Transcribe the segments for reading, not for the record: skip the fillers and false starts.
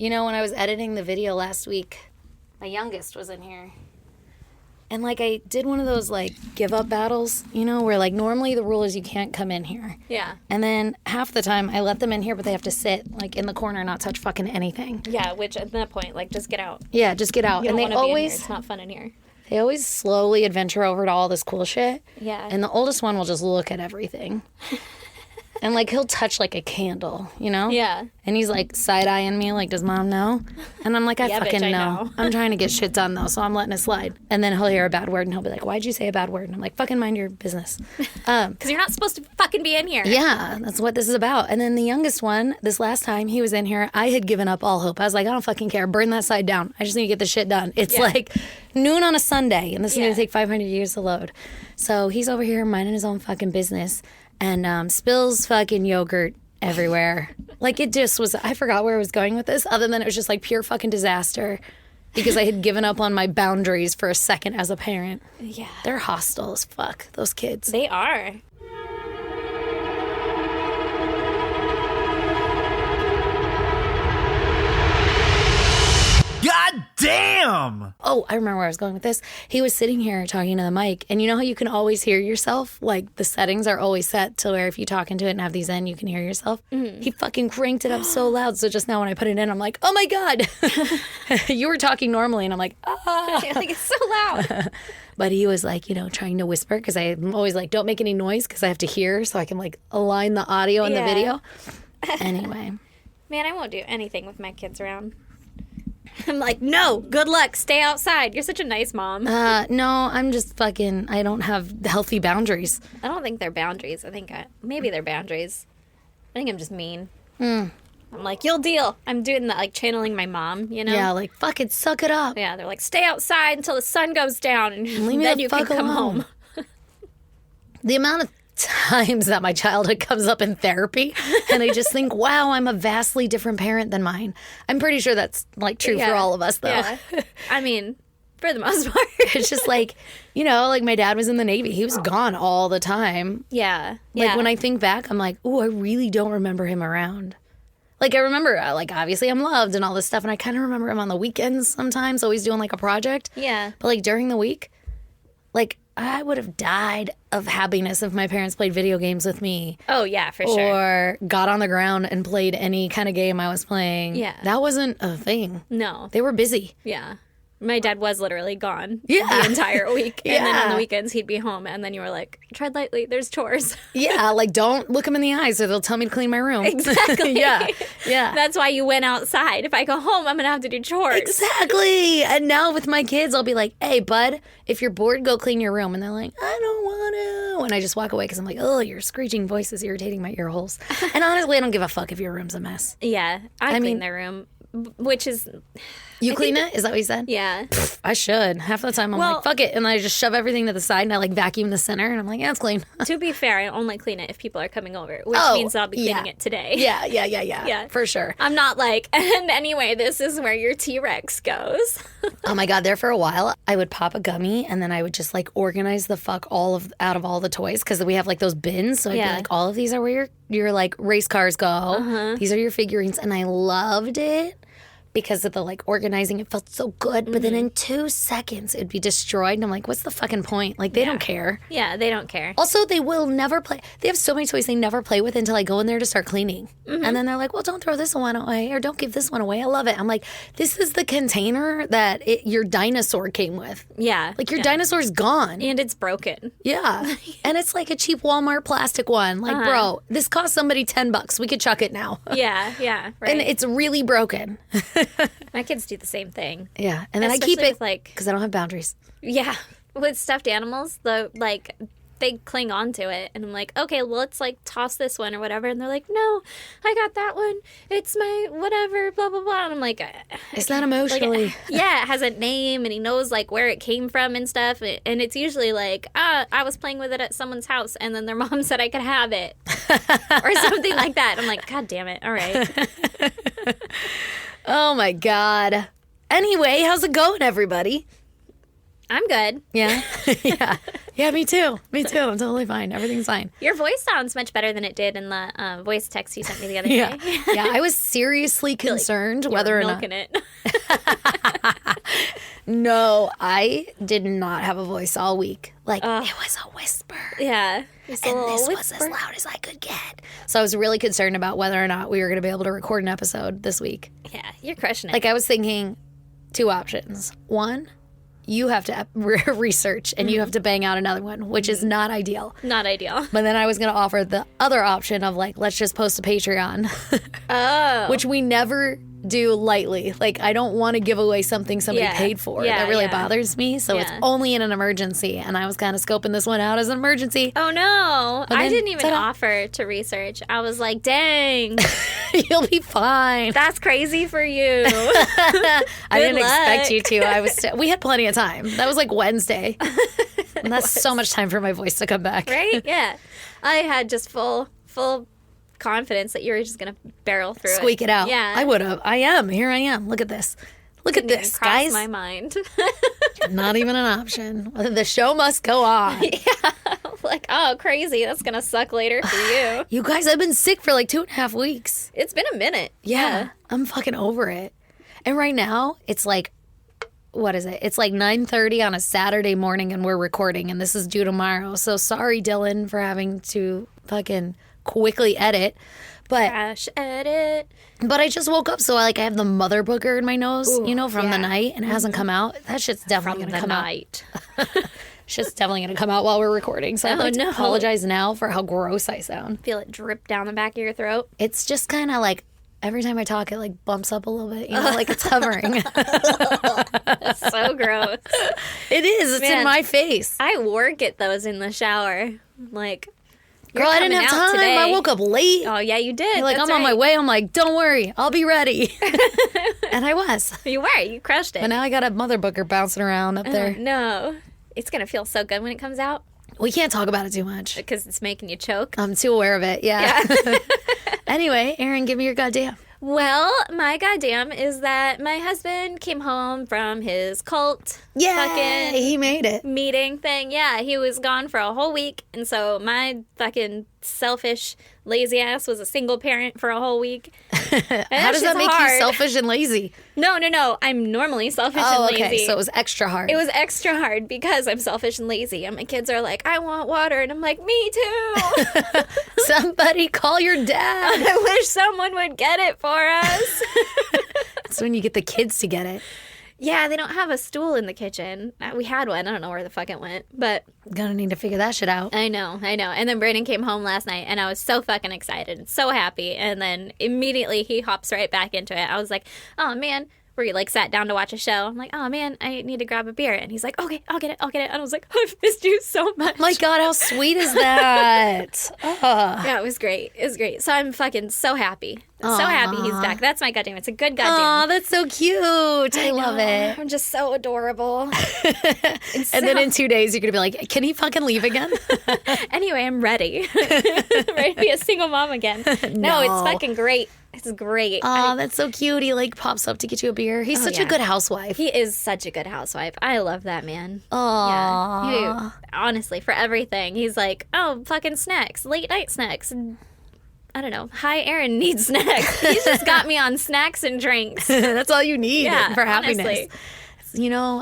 You know, when I was editing the video last week, my youngest was in here. And, like, I did one of those, like, give-up battles, you know, where, like, normally the rule is you can't come in here. Yeah. And then half the time I let them in here, but they have to sit, like, in the corner and not touch fucking anything. Yeah, which at that point, like, just get out. Yeah, just get out. You and don't they wanna be in always... here. It's not fun in here. They always slowly adventure over to all this cool shit. Yeah. And the oldest one will just look at everything. And, like, he'll touch, like, a candle, you know? Yeah. And he's, like, side-eyeing me, like, does mom know? And I'm like, I fucking bitch, I know. know. I'm trying to get shit done, though, so I'm letting it slide. And then he'll hear a bad word, and he'll be like, why'd you say a bad word? And I'm like, fucking mind your business. Because you're not supposed to fucking be in here. Yeah, that's what this is about. And then the youngest one, this last time he was in here, I had given up all hope. I was like, I don't fucking care. Burn that side down. I just need to get this shit done. It's like noon on a Sunday, and this is going to take 500 years to load. So he's over here minding his own fucking business and spills fucking yogurt everywhere. Like, it just was, I forgot where I was going with this, other than it was just like pure fucking disaster because I had given up on my boundaries for a second as a parent. Yeah. They're hostile as fuck, those kids. They are. God damn! Oh, I remember where I was going with this. He was sitting here talking to the mic, and you know how you can always hear yourself? Like, the settings are always set to where if you talk into it and have these in, you can hear yourself. Mm-hmm. He fucking cranked it up so loud, so just now when I put it in, I'm like, oh my God! You were talking normally, and I'm like, ah! Like, it's so loud. But he was like, you know, trying to whisper, because I'm always like, don't make any noise, because I have to hear, so I can, like, align the audio and the video. Anyway. Man, I won't do anything with my kids around. I'm like, no, good luck. Stay outside. You're such a nice mom. No, I'm just fucking, I don't have healthy boundaries. I don't think they're boundaries. I think maybe they're boundaries. I think I'm just mean. Mm. I'm like, you'll deal. I'm doing that, like channeling my mom, you know? Yeah, like, fuck it, suck it up. Yeah, they're like, stay outside until the sun goes down, and Leave then me you the can fuck come alone. home. The amount of times that my childhood comes up in therapy, and I just think, wow, I'm a vastly different parent than mine. I'm pretty sure that's, like, true for all of us, though. Yeah. I mean, for the most part. It's just like, you know, like, my dad was in the Navy. He was gone all the time. Yeah. Like, when I think back, I'm like, oh, I really don't remember him around. Like, I remember, like, obviously I'm loved and all this stuff, and I kind of remember him on the weekends sometimes, always doing, like, a project. Yeah. But, like, during the week, like, I would have died of happiness if my parents played video games with me. Oh, yeah, for sure. Or got on the ground and played any kind of game I was playing. Yeah. That wasn't a thing. No. They were busy. Yeah. My dad was literally gone Yeah. the entire week. And then on Yeah. the weekends, he'd be home. And then you were like, tread lightly. There's chores. Yeah, like, don't look them in the eyes or they'll tell me to clean my room. Exactly. Yeah. That's why you went outside. If I go home, I'm going to have to do chores. Exactly. And now with my kids, I'll be like, hey, bud, if you're bored, go clean your room. And they're like, I don't want to. And I just walk away because I'm like, oh, your screeching voice is irritating my ear holes. And honestly, I don't give a fuck if your room's a mess. Yeah. I clean mean- their room, which is... You clean it? Is that what you said? Yeah. I should. Half the time I'm like, fuck it. And then I just shove everything to the side and I like vacuum the center and I'm like, yeah, it's clean. To be fair, I only clean it if people are coming over, which Oh, means I'll be cleaning yeah. it today. Yeah. Yeah. For sure. I'm not like, and anyway, this is where your T-Rex goes. Oh my God, there for a while, I would pop a gummy and then I would just like organize the fuck out of all the toys because we have like those bins. So I'd be like, all of these are where your like race cars go. These are your figurines. And I loved it. Because of the, like, organizing, it felt so good. But then in 2 seconds, it'd be destroyed. And I'm like, what's the fucking point? Like, they don't care. Yeah, they don't care. Also, they will never play. They have so many toys they never play with until I go in there to start cleaning. And then they're like, well, don't throw this one away or don't give this one away. I love it. I'm like, this is the container that your dinosaur came with. Yeah. Like, your dinosaur's gone. And it's broken. Yeah. And it's like a cheap Walmart plastic one. Like, bro, this cost somebody $10. We could chuck it now. Yeah, right. And it's really broken. My kids do the same thing. Yeah, and then Especially I keep it with, like, because I don't have boundaries. Yeah, with stuffed animals, they cling on to it, and I'm like, okay, well, let's like toss this one or whatever, and they're like, no, I got that one. It's my whatever, blah blah blah. And I'm like, It's not emotionally. Like, yeah, it has a name, and he knows like where it came from and stuff, and it's usually like, I was playing with it at someone's house, and then their mom said I could have it, or something like that. I'm like, God damn it! All right. Oh my God. Anyway, how's it going, everybody? I'm good. Yeah, yeah. Yeah, me too. Me too. I'm totally fine. Everything's fine. Your voice sounds much better than it did in the voice text you sent me the other Yeah. day. Yeah, I was seriously concerned whether or not. Milking it. No, I did not have a voice all week. Like, it was a whisper. Yeah. And this was as loud as I could get. So I was really concerned about whether or not we were going to be able to record an episode this week. Yeah, you're crushing it. Like, I was thinking 2 options. One, you have to research and you have to bang out another one, which is not ideal. Not ideal. But then I was going to offer the other option of, like, let's just post a Patreon. Oh. Which we never do lightly. Like, I don't want to give away something somebody Yeah. paid for. Yeah, That really yeah. bothers me. So it's Yeah. only in an emergency. And I was kind of scoping this one out as an emergency. Oh no. I then, didn't even ta-da. offer to research. I was like, dang, You'll be fine. that's crazy for you. I didn't expect luck. you to. I was. We had plenty of time. That was like Wednesday. And that's so much time for my voice to come back. Right? Yeah. I had just full confidence that you were just going to barrel through Squeak it out. Yeah. I would have. I am. Here I am. Look at this. Look at Didn't even this, cross guys. my mind. Not even an option. The show must go on. Like, oh, crazy. That's going to suck later for you. You guys, I've been sick for like 2.5 weeks. It's been a minute. Yeah, I'm fucking over it. And right now, it's like, what is it? It's like 9:30 on a Saturday morning and we're recording and this is due tomorrow. So sorry, Dylan, for having to fucking quickly edit. But Crash edit. I just woke up, so I have the mother booger in my nose, from the yeah. night, and it hasn't come out. That shit's definitely From going to the come night. out. Shit's definitely going to come out while we're recording. So I'd like to no. apologize now for how gross I sound. Feel it drip down the back of your throat. It's just kind of like every time I talk, it like bumps up a little bit, like it's hovering. That's so gross. It is. It's in Man. my face. I work at those in the shower. Like, Girl, I didn't coming have out time. today. I woke up late. Oh, yeah, you did. You're like, That's I'm on my right. way. I'm like, don't worry. I'll be ready. And I was. You were. You crushed it. But now I got a mother booger bouncing around up there. No. It's going to feel so good when it comes out We can't talk about it too much. because it's making you choke. I'm too aware of it. Yeah. Anyway, Aaron, give me your goddamn. Well, my goddamn is that my husband came home from his cult Yeah, fucking he made it. meeting thing. Yeah, he was gone for a whole week. And so my fucking selfish, lazy ass was a single parent for a whole week. How does that make you selfish and lazy? No. I'm normally selfish Oh, and lazy. okay. So it was extra hard. It was extra hard because I'm selfish and lazy. And my kids are like, I want water. And I'm like, me too. Somebody call your dad. I wish someone would get it for us. That's when you get the kids to get it. Yeah, they don't have a stool in the kitchen. We had one. I don't know where the fuck it went. But Gonna need to figure that shit out. I know. And then Brandon came home last night and I was so fucking excited, so happy. And then immediately he hops right back into it. I was like, oh man. We like sat down to watch a show. I'm like, oh man, I need to grab a beer. And he's like, okay, I'll get it. And I was like, I've missed you so much. My God, how sweet is that? Yeah, it was great. It was great. So I'm fucking so happy. So happy he's back. That's my goddamn. It's a good goddamn. Oh, that's so cute. I love it. I'm just so adorable. And then in 2 days, you're going to be like, can he fucking leave again? Anyway, I'm ready. Ready to be a single mom again. No, it's fucking great. It's great. Oh, that's so cute. He like pops up to get you a beer. He's such a yeah. good housewife. He is such a good housewife. I love that man. Aww. Yeah. Honestly, for everything. He's like, oh, fucking snacks, late night snacks. I don't know. Hi, Aaron needs snacks. He's just got me on snacks and drinks. That's all you need Yeah, for happiness. honestly.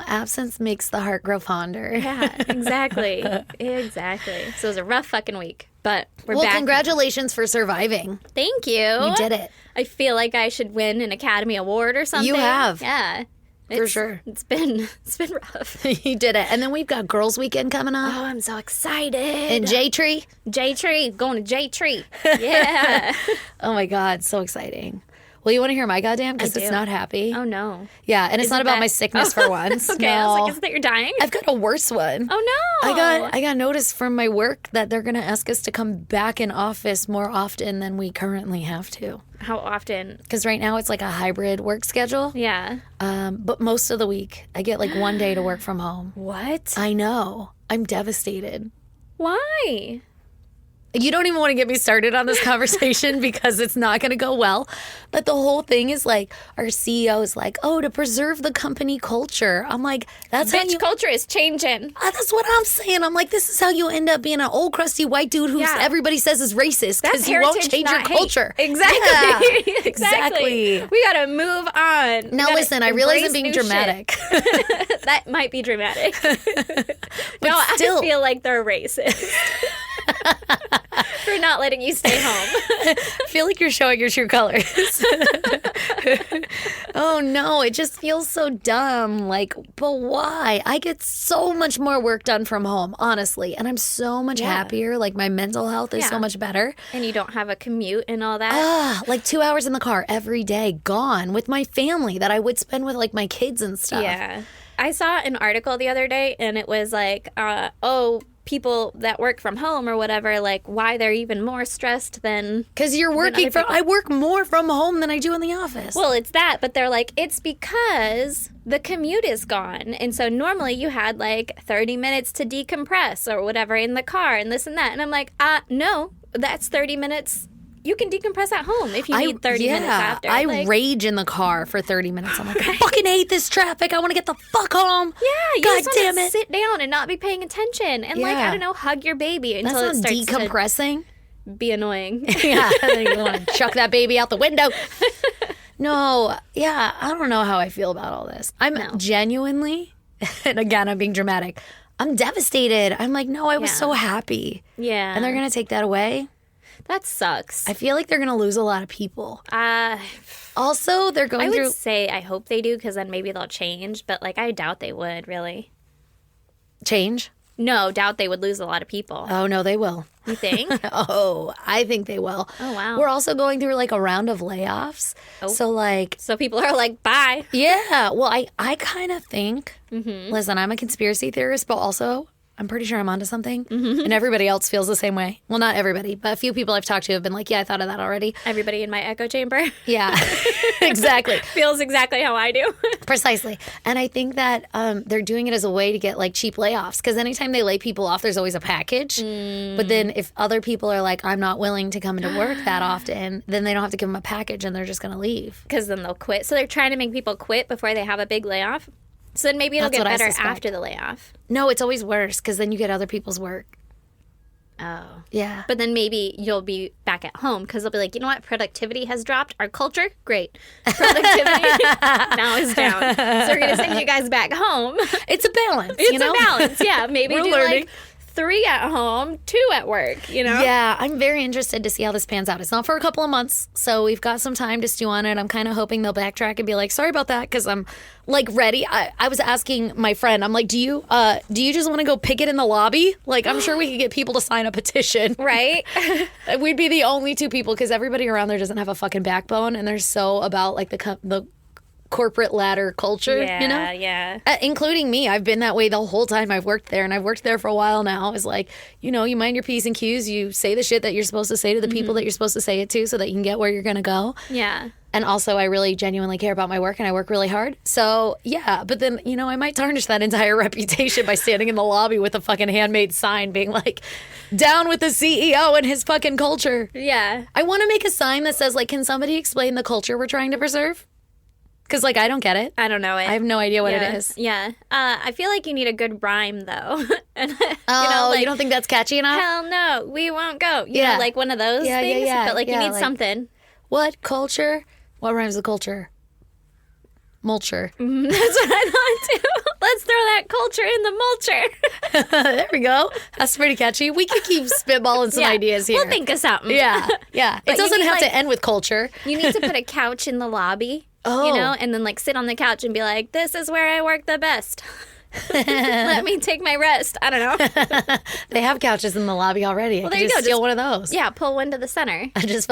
Absence makes the heart grow fonder. Yeah, exactly. Exactly. So it was a rough fucking week, but we're Well, back. congratulations for surviving. Thank you. You did it. I feel like I should win an Academy Award or something. You have. Yeah. For sure. It's been rough. You did it. And then we've got Girls Weekend coming up. Oh, I'm so excited. And J-Tree. J-Tree, going to J-Tree. Yeah. Oh my God, so exciting. Well, you want to hear my goddamn? Because I it's do. not happy. Oh, no. Yeah, and it's not about that- my sickness for once. Okay, No. I was like, is that you're dying? I've got a worse one. Oh, no. I got notice from my work that they're going to ask us to come back in office more often than we currently have to. How often? Because right now it's like a hybrid work schedule. Yeah. But most of the week I get like one day to work from home. What? I know. I'm devastated. Why? You don't even want to get me started on this conversation because it's not going to go well. But the whole thing is like, our CEO is like, oh, to preserve the company culture. I'm like, that's how Bitch, culture is changing. That's what I'm saying. I'm like, this is how you end up being an old crusty white dude who everybody says is racist because you won't change your culture. Exactly. Yeah, Exactly. We got to move on. Now listen, I realize I'm being dramatic. That might be dramatic. No, still. I feel like they're racist. For not letting you stay home. I feel like you're showing your true colors. Oh no, it just feels so dumb. Like, but why? I get so much more work done from home, honestly. And I'm so much happier. Like, my mental health is so much better. And you don't have a commute and all that. Like 2 hours in the car every day, gone with my family that I would spend with like my kids and stuff. Yeah. I saw an article the other day and it was like, people that work from home or whatever, like why they're even more stressed than because you're working from. I work more from home than I do in the office. Well, it's that, but they're like, it's because the commute is gone, and so normally you had like 30 minutes to decompress or whatever in the car and this and that, and I'm like, no, that's 30 minutes. You can decompress at home if you need 30 minutes after. I rage in the car for 30 minutes. I'm like, I fucking hate this traffic. I want to get the fuck home. Yeah, you God just damn want to it. sit down and not be paying attention and like, I don't know, hug your baby until That's it not starts decompressing. to be annoying. Yeah, you want to chuck that baby out the window. No, yeah, I don't know how I feel about all this. I'm genuinely, and again, I'm being dramatic, I'm devastated. I'm like, no, I was so happy. Yeah. And they're going to take that away. That sucks. I feel like they're going to lose a lot of people. Also, they're going through... I would say I hope they do because then maybe they'll change, but like I doubt they would, really. Change? No, doubt they would lose a lot of people. Oh, no, they will. You think? Oh, I think they will. Oh, wow. We're also going through like a round of layoffs. Oh. So like... So people are like, bye. Yeah. Well, I kind of think... Listen, I'm a conspiracy theorist, but also... I'm pretty sure I'm onto something. And everybody else feels the same way. Well, not everybody, but a few people I've talked to have been like, yeah, I thought of that already. Everybody in my echo chamber. Yeah, exactly. Feels exactly how I do. Precisely. And I think that they're doing it as a way to get like cheap layoffs. Because anytime they lay people off, there's always a package. But then if other people are like, I'm not willing to come into work that often, then they don't have to give them a package and they're just going to leave. Because then they'll quit. So they're trying to make people quit before they have a big layoff. So then maybe it'll get better after the layoff. No, it's always worse because then you get other people's work. Oh. Yeah. But then maybe you'll be back at home because they'll be like, you know what? Productivity has dropped. Our culture, great. Productivity now is down. So we're going to send you guys back home. It's a balance, It's a balance, yeah. Maybe We're do learning. like 3 at home, 2 at work, you know? Yeah, I'm very interested to see how this pans out. It's not for a couple of months, so we've got some time to stew on it. I'm kind of hoping they'll backtrack and be like, sorry about that, because I'm like ready. I was asking my friend, I'm like, do you just want to go picket in the lobby? Like, I'm sure we could get people to sign a petition. Right? We'd be the only 2 people because everybody around there doesn't have a fucking backbone, and they're so about like the corporate ladder culture, you know? Yeah. Including me. I've been that way the whole time I've worked there, and I've worked there for a while now. It's like, you know, you mind your P's and Q's, you say the shit that you're supposed to say to the people that you're supposed to say it to so that you can get where you're going to go. Yeah. And also, I really genuinely care about my work, and I work really hard. So, yeah. But then, you know, I might tarnish that entire reputation by standing in the lobby with a fucking handmade sign being like, down with the CEO and his fucking culture. Yeah. I want to make a sign that says, like, can somebody explain the culture we're trying to preserve? Because, like, I don't get it. I don't know it. I have no idea what it is. Yeah. I feel like you need a good rhyme, though. And, you don't think that's catchy enough? Hell no, we won't go. You know, like one of those things. Yeah. But, like, you need like, something. What culture? What rhymes with culture? Mulcher. That's what I thought, too. Let's throw that culture in the mulcher. There we go. That's pretty catchy. We could keep spitballing some ideas here. We'll think of something. Yeah. It doesn't have to end with culture. You need to put a couch in the lobby. Oh. You know, and then like sit on the couch and be like, this is where I work the best. Let me take my rest. I don't know. They have couches in the lobby already. Well, I there could you just go. steal one of those. Yeah, pull one to the center. I just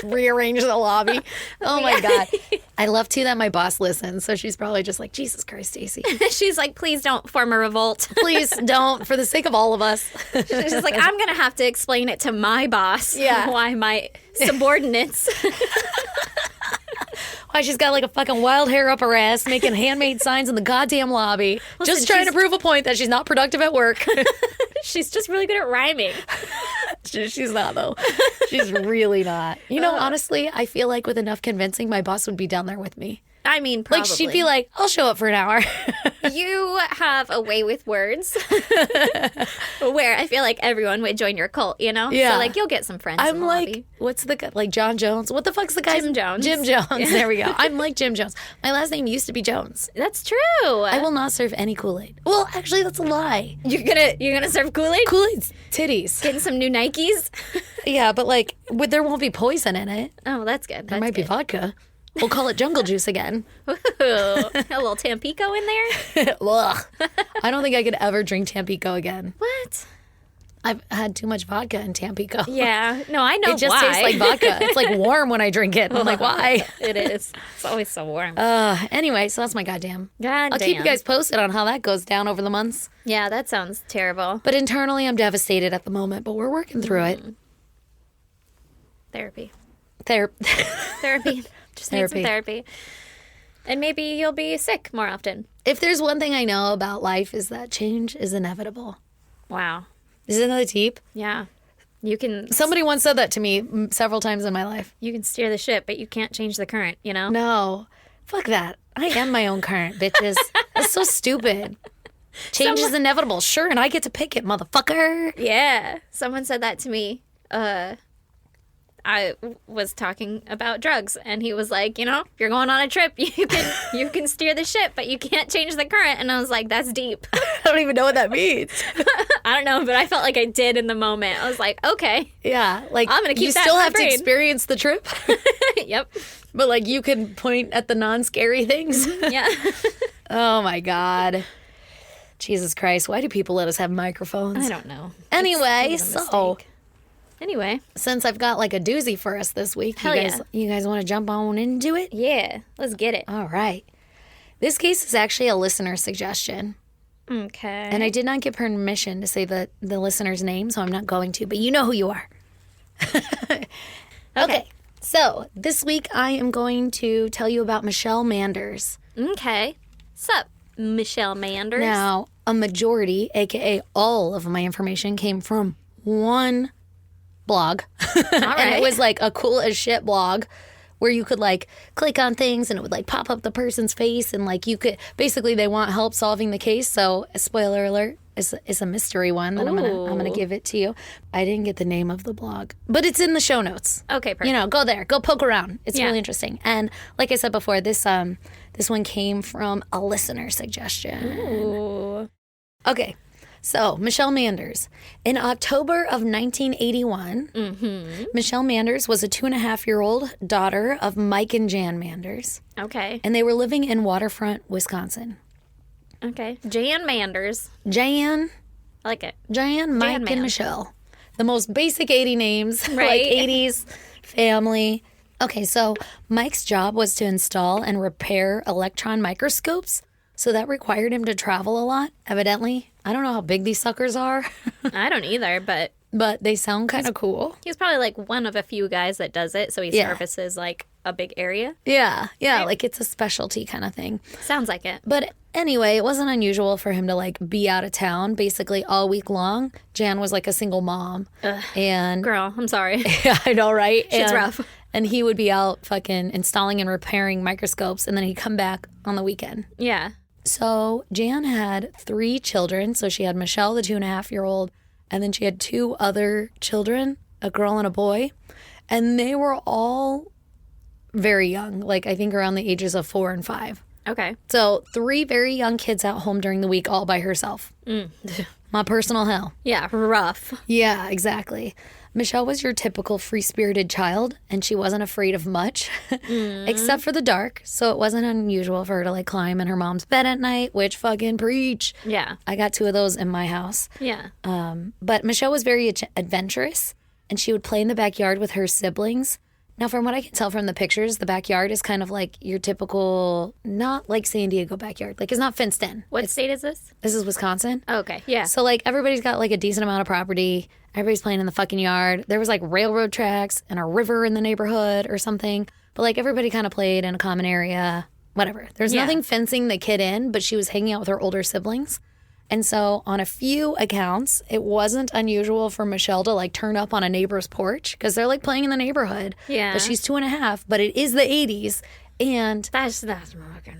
rearrange the lobby. Oh my God. I love too that my boss listens. So she's probably just like, Jesus Christ, Stacey. She's like, please don't form a revolt. Please don't, for the sake of all of us. She's just like, I'm going to have to explain it to my boss. Yeah. Why my subordinates. Why she's got like a fucking wild hair up her ass making handmade signs in the goddamn lobby. Listen, just trying to prove a point that she's not productive at work. She's just really good at rhyming. She's not, though. She's really not. You know, honestly, I feel like with enough convincing, my boss would be down there with me. I mean, probably. Like, she'd be like, I'll show up for an hour. You have a way with words where I feel like everyone would join your cult, you know? Yeah. So, like, you'll get some friends in I'm the like, lobby. what's the guy? Like John Jones? What the fuck's the guy's Jim Jones. Jim Jones. There we go. I'm like Jim Jones. My last name used to be Jones. That's true. I will not serve any Kool-Aid. Well, actually, that's a lie. You're gonna serve Kool-Aid? Kool-Aid's titties. Getting some new Nikes? Yeah, but like, there won't be poison in it. Oh, that's good. There might be vodka. We'll call it jungle juice again. Ooh, a little Tampico in there? Ugh. I don't think I could ever drink Tampico again. What? I've had too much vodka in Tampico. Yeah. No, I know It just why. tastes like vodka. It's like warm when I drink it. I'm like, why? It is. It's always so warm. Anyway, so that's my goddamn. God I'll keep you guys posted on how that goes down over the months. Yeah, that sounds terrible. But internally, I'm devastated at the moment, but we're working through it. Therapy. Therapy. Just need some therapy. And maybe you'll be sick more often. If there's one thing I know about life is that change is inevitable. Wow. Isn't that deep? Yeah. You can Somebody once said that to me several times in my life. you can steer the ship, but you can't change the current, you know? No. Fuck that. I am my own current, bitches. That's so stupid. Change is inevitable. Sure, and I get to pick it, motherfucker. Yeah. Someone said that to me. I was talking about drugs, and he was like, you know, if you're going on a trip, you can steer the ship, but you can't change the current. And I was like, that's deep. I don't even know what that means. I don't know, but I felt like I did in the moment. I was like, okay. Yeah, like I'm gonna keep you that still in my have to brain. experience the trip, Yep. but like you can point at the non-scary things. Yeah. Oh my God. Jesus Christ, why do people let us have microphones? I don't know. Anyway, It was a so mistake. Anyway. since I've got like a doozy for us this week, Hell yeah. you guys want to jump on into it? Yeah. Let's get it. All right. This case is actually a listener suggestion. Okay. And I did not get permission to say the listener's name, so I'm not going to, but you know who you are. Okay. So this week I am going to tell you about Michelle Manders. Okay. Sup, Michelle Manders? Now, a majority, aka all of my information, came from one blog. All And right. it was like a cool as shit blog where you could like click on things and it would like pop up the person's face and like you could basically they want help solving the case. So spoiler alert, it's a mystery one that I'm gonna give it to you. I didn't get the name of the blog, but it's in the show notes. Okay, perfect. You know, go there, go poke around. It's Yeah. really interesting. And like I said before, this one came from a listener suggestion. Ooh. Okay, so Michelle Manders. In October of 1981, Michelle Manders was a 2.5-year-old daughter of Mike and Jan Manders, Okay. and they were living in Waterfront, Wisconsin. Okay. Jan Manders. Jan, I like it. Mike, Man. and Michelle. The most basic 80 names, like Right. 80s family. Okay, so Mike's job was to install and repair electron microscopes. So that required him to travel a lot, evidently. I don't know how big these suckers are, I don't either, but but they sound kind of cool. he's probably like one of a few guys that does it, so he Yeah. services like a big area. Yeah, like it's a specialty kind of thing. Sounds like it. But anyway, it wasn't unusual for him to like be out of town basically all week long. Jan was like a single mom. And Girl, I'm sorry. yeah, I know, right? Shit's And- rough. And he would be out fucking installing and repairing microscopes and then he'd come back on the weekend. Yeah. So Jan had 3 children. So she had Michelle, the 2.5-year-old, and then she had 2 other children, a girl and a boy. And they were all very young, like I think around the ages of 4 and 5. Okay. So 3 very young kids at home during the week all by herself. My personal hell. Yeah, rough. Yeah, exactly. Michelle was your typical free-spirited child, and she wasn't afraid of much, except for the dark. So it wasn't unusual for her to like climb in her mom's bed at night, which fucking preach. Yeah. I got 2 of those in my house. Yeah. But Michelle was very adventurous, and she would play in the backyard with her siblings. Now, from what I can tell from the pictures, the backyard is kind of like your typical, not like San Diego backyard. Like, it's not fenced in. What state is this? This is Wisconsin. Okay. Yeah. So, like, everybody's got, like, a decent amount of property. Everybody's playing in the fucking yard. There was, like, railroad tracks and a river in the neighborhood or something. But, like, everybody kind of played in a common area, whatever. There's Yeah. nothing fencing the kid in, but she was hanging out with her older siblings. And so on a few accounts, it wasn't unusual for Michelle to like turn up on a neighbor's porch because they're like playing in the neighborhood. Yeah. But she's 2.5, but it is the 80s. And That's fucking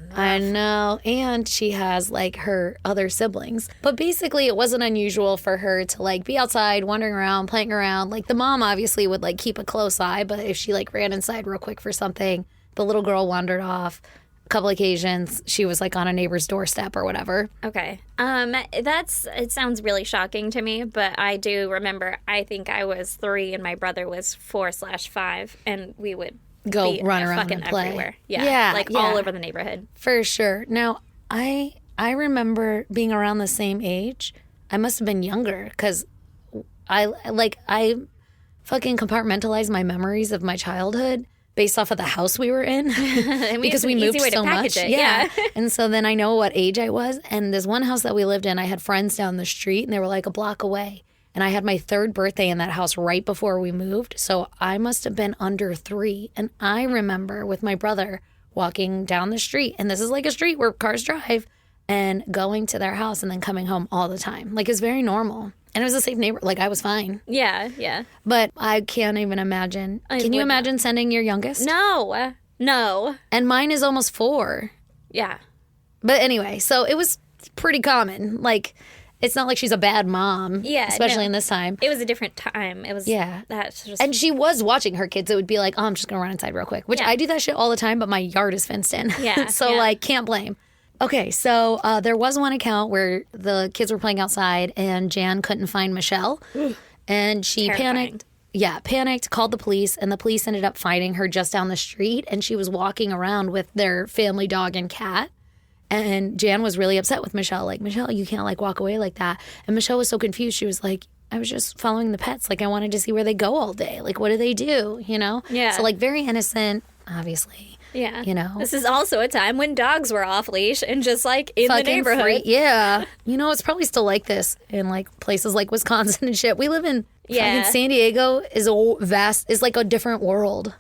rough. I know. And she has like her other siblings. But basically, it wasn't unusual for her to like be outside, wandering around, playing around. Like the mom obviously would like keep a close eye. But if she like ran inside real quick for something, the little girl wandered off. A couple occasions, she was like on a neighbor's doorstep or whatever. Okay. It sounds really shocking to me, but I do remember, I think I was 3 and my brother was 4/5, and we would Go be run around fucking and play. everywhere. Yeah. Like all yeah. over the neighborhood. For sure. Now, I remember being around the same age. I must have been younger because I fucking compartmentalized my memories of my childhood based off of the house we were in because we moved so much. Yeah. And so then I know what age I was. And this one house that we lived in, I had friends down the street and they were like a block away. And I had my 3rd birthday in that house right before we moved. So I must have been under 3. And I remember with my brother walking down the street. And this is like a street where cars drive. And going to their house and then coming home all the time. Like, it's very normal. And it was a safe neighbor. Like, I was fine. Yeah. But I can't even imagine. Can you imagine sending your youngest? No. And mine is almost 4. Yeah. But anyway, so it was pretty common. Like, it's not like she's a bad mom. Yeah. Especially in this time. It was a different time. It was. Yeah. That's just. And she was watching her kids. It would be like, oh, I'm just going to run inside real quick. Which I do that shit all the time, but my yard is fenced in. Yeah. So, like, can't blame. Okay, so there was one account where the kids were playing outside and Jan couldn't find Michelle. And she panicked. Yeah, panicked, called the police, and the police ended up finding her just down the street. And she was walking around with their family dog and cat. And Jan was really upset with Michelle. Like, Michelle, you can't, like, walk away like that. And Michelle was so confused. She was like, I was just following the pets. Like, I wanted to see where they go all day. Like, what do they do, you know? Yeah. So, like, very innocent, obviously. Yeah. You know? This is also a time when dogs were off leash and just like in Fucking the neighborhood. free. Yeah. You know, it's probably still like this in like places like Wisconsin and shit. We live in fucking San Diego is like a different world.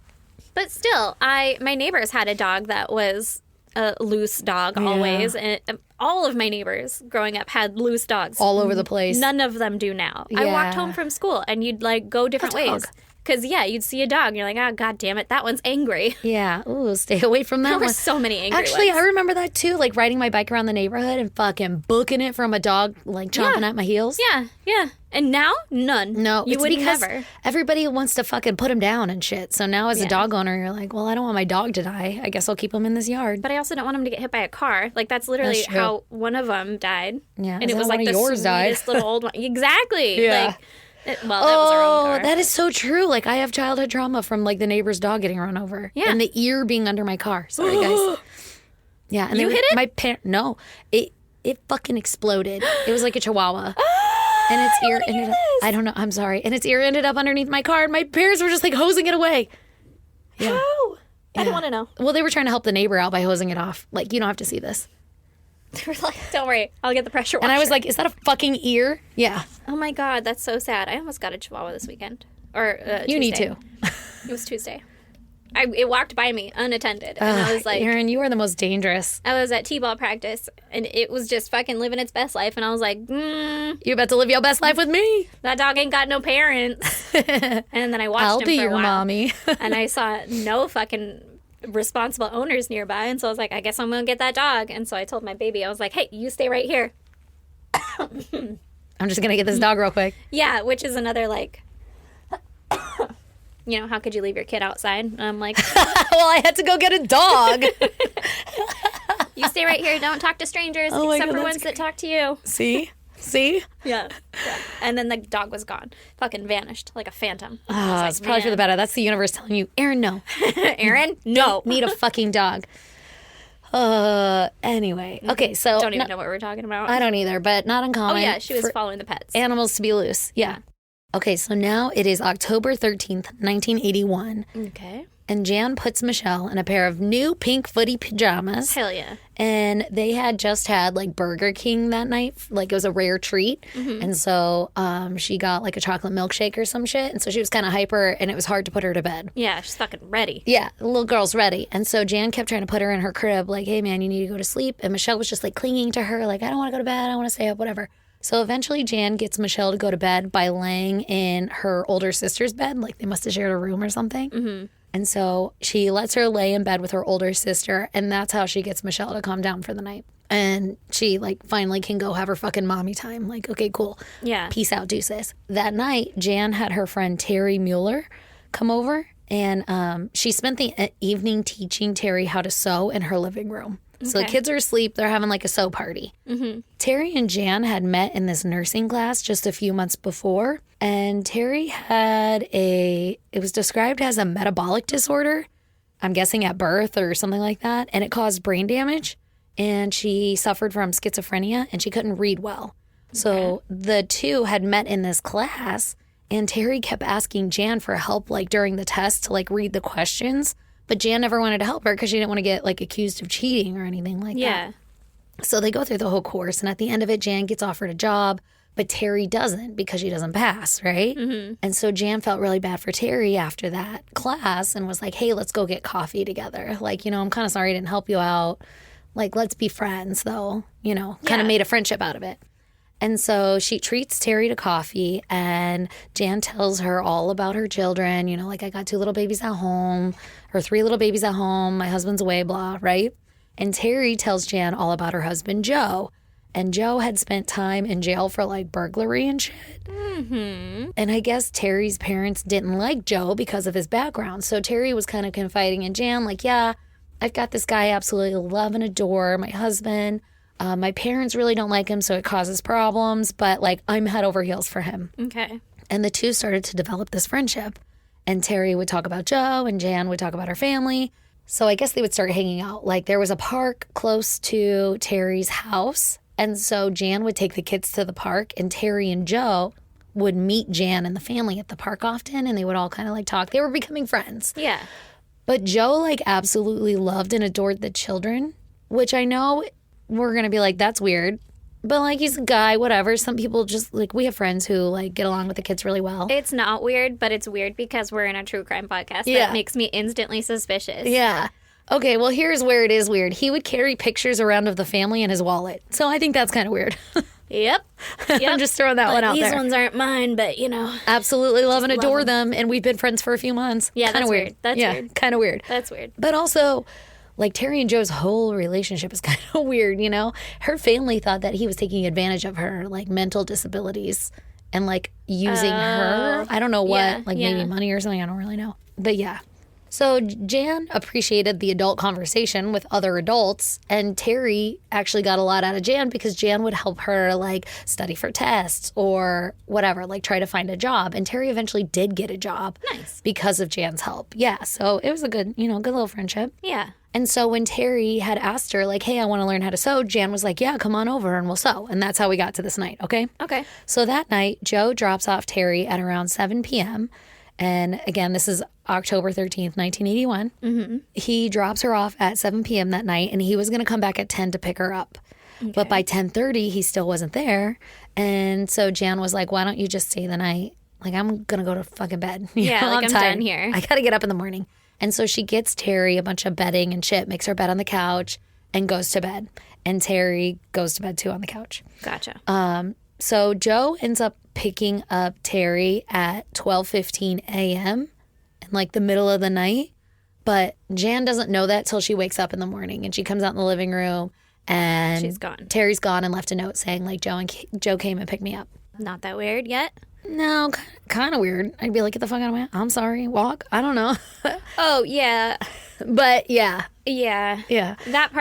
But still, my neighbors had a dog that was a loose dog always. And all of my neighbors growing up had loose dogs. All over the place. None of them do now. I walked home from school and you'd like go different ways. Because, you'd see a dog and you're like, oh, God damn it, that one's angry. Yeah. Ooh, stay away from that There one. were so many angry Actually, ones. I remember that too, like riding my bike around the neighborhood and fucking booking it from a dog, like chomping at my heels. Yeah. And now, none. No, you it's would because never. everybody wants to fucking put him down and shit. So now as a dog owner, you're like, well, I don't want my dog to die. I guess I'll keep him in this yard. But I also don't want him to get hit by a car. Like, that's literally That's true. how one of them died. Yeah, And is it was that like one the of yours died? sweetest little old one. Exactly. Yeah. Like, that was our own car. That is so true. Like, I have childhood trauma from like the neighbor's dog getting run over. Yeah. And the ear being under my car. Sorry, guys. Yeah. And You hit it? My parent. No, it fucking exploded. It was like a chihuahua. And its ear ended up. I don't know. I'm sorry. And its ear ended up underneath my car. And my parents were just like hosing it away. Yeah. How? I don't want to know. Well, they were trying to help the neighbor out by hosing it off. Like, you don't have to see this. They were like, don't worry, I'll get the pressure washer. And I was like, is that a fucking ear? Yeah. oh my God, that's so sad. I almost got a chihuahua this weekend. Or You need Tuesday. to. It was Tuesday. It walked by me unattended. And I was like, Aaron, you are the most dangerous. I was at T-ball practice and it was just fucking living its best life. And I was like, You about to live your best life with me? that dog ain't got no parents. And then I watched I'll him be for a your while. mommy. And I saw no fucking responsible owners nearby. And so I was like, I guess I'm going to get that dog. And so I told my baby, I was like, hey, you stay right here. I'm just going to get this dog real quick. Yeah, which is another like, you know, how could you leave your kid outside? And I'm like, Well, I had to go get a dog. you stay right here. Don't talk to strangers Oh my except God, for that's ones that talk to you. See? Yeah. And then the dog was gone. Fucking vanished like a phantom. It's probably for the better. That's the universe telling you, Aaron, no. Aaron, no. Need a fucking dog. Anyway. Okay, so. Don't even know what we're talking about. I don't either, but not Oh, uncommon. yeah, she was for following the pets. animals to be loose. Yeah. Okay, so now it is October 13th, 1981. Okay. and Jan puts Michelle in a pair of new pink footy pajamas. Hell yeah. And they had just had like Burger King that night. Like it was a rare treat. And so she got like a chocolate milkshake or some shit. And so she was kind of hyper and it was hard to put her to bed. Yeah, she's fucking ready. Yeah, the little girl's ready. And so Jan kept trying to put her in her crib like, hey man, you need to go to sleep. And Michelle was just like clinging to her like, I don't want to go to bed. I want to stay up, whatever. So eventually Jan gets Michelle to go to bed by laying in her older sister's bed. Like they must have shared a room or something. And so she lets her lay in bed with her older sister, and that's how she gets Michelle to calm down for the night. And she, like, finally can go have her fucking mommy time. Like, okay, cool. Yeah. Peace out, deuces. That night, Jan had her friend Terry Mueller come over, and she spent the evening teaching Terry how to sew in her living room. So the kids are asleep. They're having, like, a sew party. Terry and Jan had met in this nursing class just a few months before. And Terry had it was described as a metabolic disorder, I'm guessing at birth or something like that. And it caused brain damage. And she suffered from schizophrenia and she couldn't read well. So the two had met in this class. And Terry kept asking Jan for help, like during the test to like read the questions. But Jan never wanted to help her because she didn't want to get like accused of cheating or anything like that. Yeah. So they go through the whole course. And at the end of it, Jan gets offered a job. But Terry doesn't because she doesn't pass, right? And so Jan felt really bad for Terry after that class and was like, hey, let's go get coffee together. Like, you know, I'm kind of sorry I didn't help you out. Like, let's be friends, though. You know, kind of made a friendship out of it. And so she treats Terry to coffee and Jan tells her all about her children. You know, like I got 2 little babies at home or 3 little babies at home. My husband's away, blah, right? And Terry tells Jan all about her husband, Joe. And Joe had spent time in jail for like burglary and shit. And I guess Terry's parents didn't like Joe because of his background. So Terry was kind of confiding in Jan, like, yeah, I've got this guy I absolutely love and adore, my husband. My parents really don't like him, so it causes problems. But like, I'm head over heels for him. Okay. And the two started to develop this friendship. And Terry would talk about Joe and Jan would talk about her family. So I guess they would start hanging out. Like there was a park close to Terry's house. And so Jan would take the kids to the park and Terry and Joe would meet Jan and the family at the park often and they would all kind of like talk. They were becoming friends. Yeah. But Joe like absolutely loved and adored the children, which I know we're going to be like, that's weird. But like he's a guy, whatever. Some people just like, we have friends who like get along with the kids really well. It's not weird, but it's weird because we're in a true crime podcast. That makes me instantly suspicious. Yeah. Okay, well, here's where it is weird. He would carry pictures around of the family in his wallet. So I think that's kind of weird. Yep. I'm just throwing that one out These there. ones aren't mine, but you know. Absolutely love and adore them. And we've been friends for a few months. Yeah, Kinda that's weird. That's weird. Kind of weird. That's weird. But also, like Terry and Joe's whole relationship is kind of weird, you know? Her family thought that he was taking advantage of her, like mental disabilities and like using her. I don't know what, maybe money or something. I don't really know. But yeah. So Jan appreciated the adult conversation with other adults, and Terry actually got a lot out of Jan because Jan would help her like study for tests or whatever, like try to find a job. And Terry eventually did get a job because of Jan's help. Yeah, so it was a good, you know, good little friendship. Yeah. And so when Terry had asked her like, hey, I want to learn how to sew, Jan was like, yeah, come on over and we'll sew. And that's how we got to this night, okay? Okay. So that night, Joe drops off Terry at around 7 p.m., and again, this is October 13th, 1981. He drops her off at 7 p.m. that night, and he was going to come back at 10 to pick her up. Okay. But by 10:30, he still wasn't there. And so Jan was like, why don't you just stay the night? Like, I'm going to go to fucking bed. Yeah, like I'm tired. done here. I got to get up in the morning. And so she gets Terry a bunch of bedding and shit, makes her bed on the couch, and goes to bed. And Terry goes to bed, too, on the couch. Gotcha. So Joe ends up picking up Terry at 12:15 a.m. in like the middle of the night. But Jan doesn't know that till she wakes up in the morning and she comes out in the living room and she's gone. Terry's gone and left a note saying like Joe came and picked me up. Not that weird yet. No, kind of weird. I'd be like, get the fuck out of my house. I'm sorry. Walk. I don't know. Oh, yeah. But yeah. Yeah. Yeah. That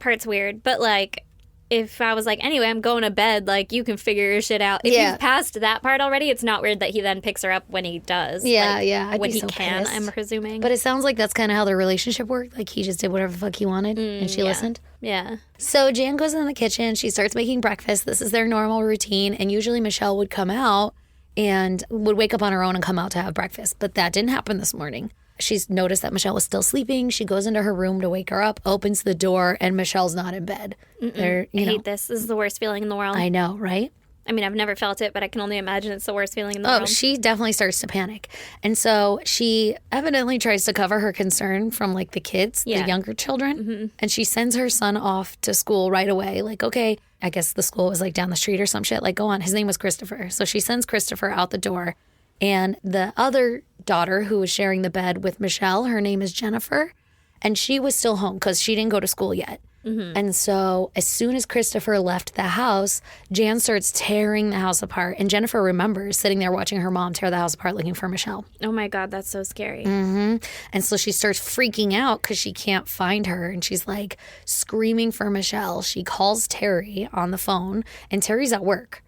part's weird. But like, if I was like, anyway, I'm going to bed, like, you can figure your shit out. If you've passed that part already, it's not weird that he then picks her up when he does. Yeah, like, yeah. I'd when be he so can, pissed. I'm presuming. But it sounds like that's kind of how their relationship worked. Like he just did whatever the fuck he wanted and she listened. Yeah. So Jan goes in the kitchen. She starts making breakfast. This is their normal routine. And usually Michelle would come out and would wake up on her own and come out to have breakfast. But that didn't happen this morning. she's noticed that Michelle was still sleeping. She goes into her room to wake her up, opens the door, and Michelle's not in bed. I hate this. This is the worst feeling in the world. I know, right? I mean, I've never felt it, but I can only imagine it's the worst feeling in the world. She definitely starts to panic. And so she evidently tries to cover her concern from like the kids, the younger children. And she sends her son off to school right away. Like, okay, I guess the school was like down the street or some shit. Like, go on. His name was Christopher. So she sends Christopher out the door. And the other daughter who was sharing the bed with Michelle, her name is Jennifer. And she was still home because she didn't go to school yet. And so as soon as Christopher left the house, Jan starts tearing the house apart. And Jennifer remembers sitting there watching her mom tear the house apart looking for Michelle. Oh my God, that's so scary. And so she starts freaking out because she can't find her. And she's like screaming for Michelle. She calls Terry on the phone, and Terry's at work.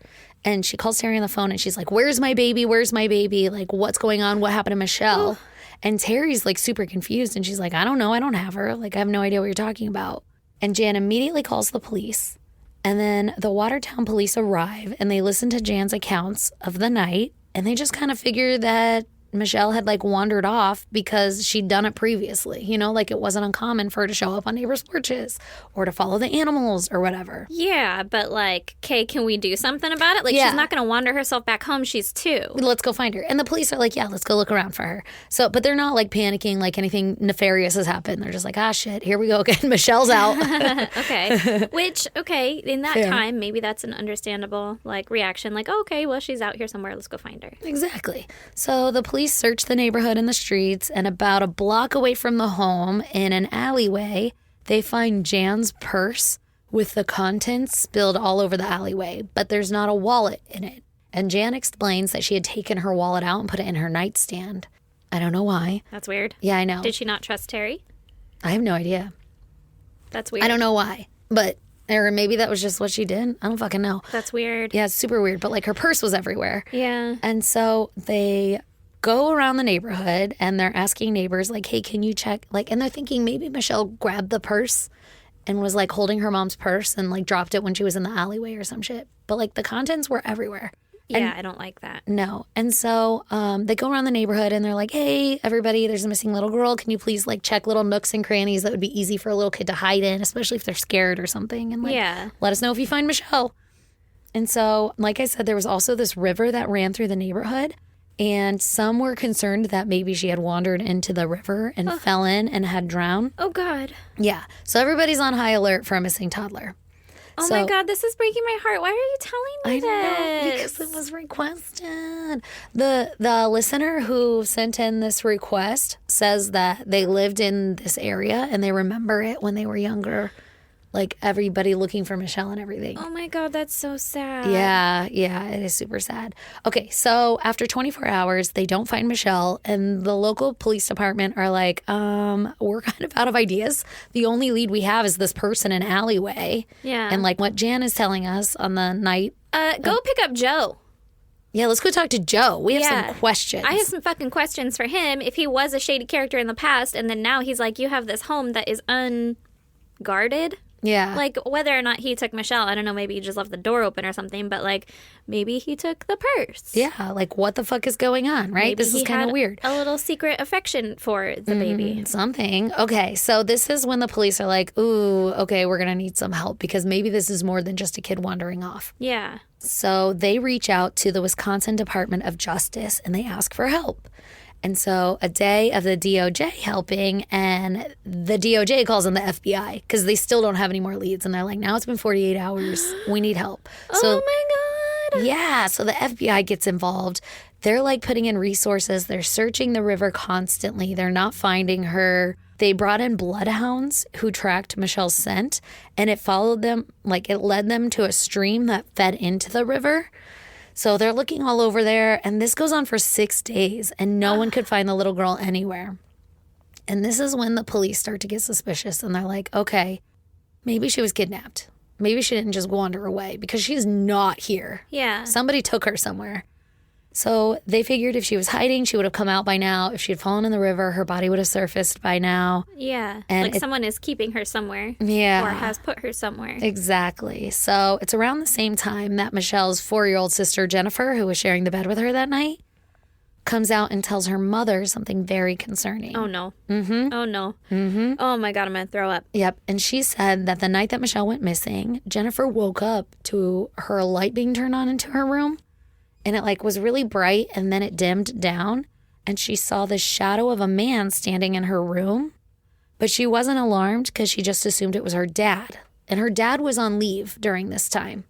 And she calls Terry on the phone and she's like, where's my baby? Where's my baby? Like, what's going on? What happened to Michelle? And Terry's like super confused. And she's like, I don't know. I don't have her. Like, I have no idea what you're talking about. And Jan immediately calls the police. And then the Watertown police arrive and they listen to Jan's accounts of the night. And they just kind of figure that Michelle had like wandered off because she'd done it previously. You know, like it wasn't uncommon for her to show up on neighbors' porches or to follow the animals or whatever. Yeah, but like, okay, can we do something about it? Like, she's not going to wander herself back home. She's 2. Let's go find her. And the police are like, yeah, let's go look around for her. So, but they're not like panicking like anything nefarious has happened. They're just like, ah, shit, here we go again. Michelle's out. Okay. Which, okay, in that time, maybe that's an understandable like reaction. Like, oh, okay, well, she's out here somewhere. Let's go find her. Exactly. So the police search the neighborhood and the streets, and about a block away from the home in an alleyway, they find Jan's purse with the contents spilled all over the alleyway, but there's not a wallet in it. And Jan explains that she had taken her wallet out and put it in her nightstand. I don't know why. That's weird. Yeah, I know. Did she not trust Terry? I have no idea. That's weird. I don't know why, but or maybe that was just what she did. I don't fucking know. That's weird. Yeah, it's super weird, but like her purse was everywhere. Yeah. And so they go around the neighborhood and they're asking neighbors like, hey, can you check? Like, and they're thinking maybe Michelle grabbed the purse and was like holding her mom's purse and like dropped it when she was in the alleyway or some shit. But like the contents were everywhere. Yeah, I don't like that. No. And so they go around the neighborhood and they're like, hey, everybody, there's a missing little girl. Can you please like check little nooks and crannies that would be easy for a little kid to hide in, especially if they're scared or something. And like, let us know if you find Michelle. And so, like I said, there was also this river that ran through the neighborhood. And some were concerned that maybe she had wandered into the river and fell in and had drowned. Oh, God. Yeah. So everybody's on high alert for a missing toddler. Oh, my God. This is breaking my heart. Why are you telling me this? I know, because it was requested. The listener who sent in this request says that they lived in this area and they remember it when they were younger. Like everybody looking for Michelle and everything. Oh my God, that's so sad. Yeah, it is super sad. Okay, so after 24 hours, they don't find Michelle, and the local police department are like, we're kind of out of ideas. The only lead we have is this person in an alleyway. Yeah. And like what Jan is telling us on the night. Go pick up Joe. Yeah, let's go talk to Joe. We have some questions. I have some fucking questions for him. If he was a shady character in the past, and then now he's like, you have this home that is unguarded. Yeah. Like, whether or not he took Michelle, I don't know, maybe he just left the door open or something, but, like, maybe he took the purse. Yeah, like, what the fuck is going on, right? Maybe this is kind of weird. A little secret affection for the baby. Something. Okay, so this is when the police are like, ooh, okay, we're going to need some help because maybe this is more than just a kid wandering off. Yeah. So they reach out to the Wisconsin Department of Justice and they ask for help. And so a day of the DOJ helping, and the DOJ calls in the FBI because they still don't have any more leads. And they're like, now it's been 48 hours. We need help. Oh, my God. Yeah. So the FBI gets involved. They're like putting in resources. They're searching the river constantly. They're not finding her. They brought in bloodhounds who tracked Michelle's scent, and it followed them, like it led them to a stream that fed into the river. So they're looking all over there, and this goes on for 6 days, and no one could find the little girl anywhere. And this is when the police start to get suspicious, and they're like, okay, maybe she was kidnapped. Maybe she didn't just wander away because she's not here. Yeah. Somebody took her somewhere. So they figured if she was hiding, she would have come out by now. If she had fallen in the river, her body would have surfaced by now. Yeah. And like someone is keeping her somewhere. Yeah. Or has put her somewhere. Exactly. So it's around the same time that Michelle's 4-year-old sister, Jennifer, who was sharing the bed with her that night, comes out and tells her mother something very concerning. Oh, no. Mm-hmm. Oh, no. Mm-hmm. Oh, my God, I'm going to throw up. Yep. And she said that the night that Michelle went missing, Jennifer woke up to her light being turned on into her room. And it like was really bright and then it dimmed down. And she saw the shadow of a man standing in her room. But she wasn't alarmed because she just assumed it was her dad. And her dad was on leave during this time.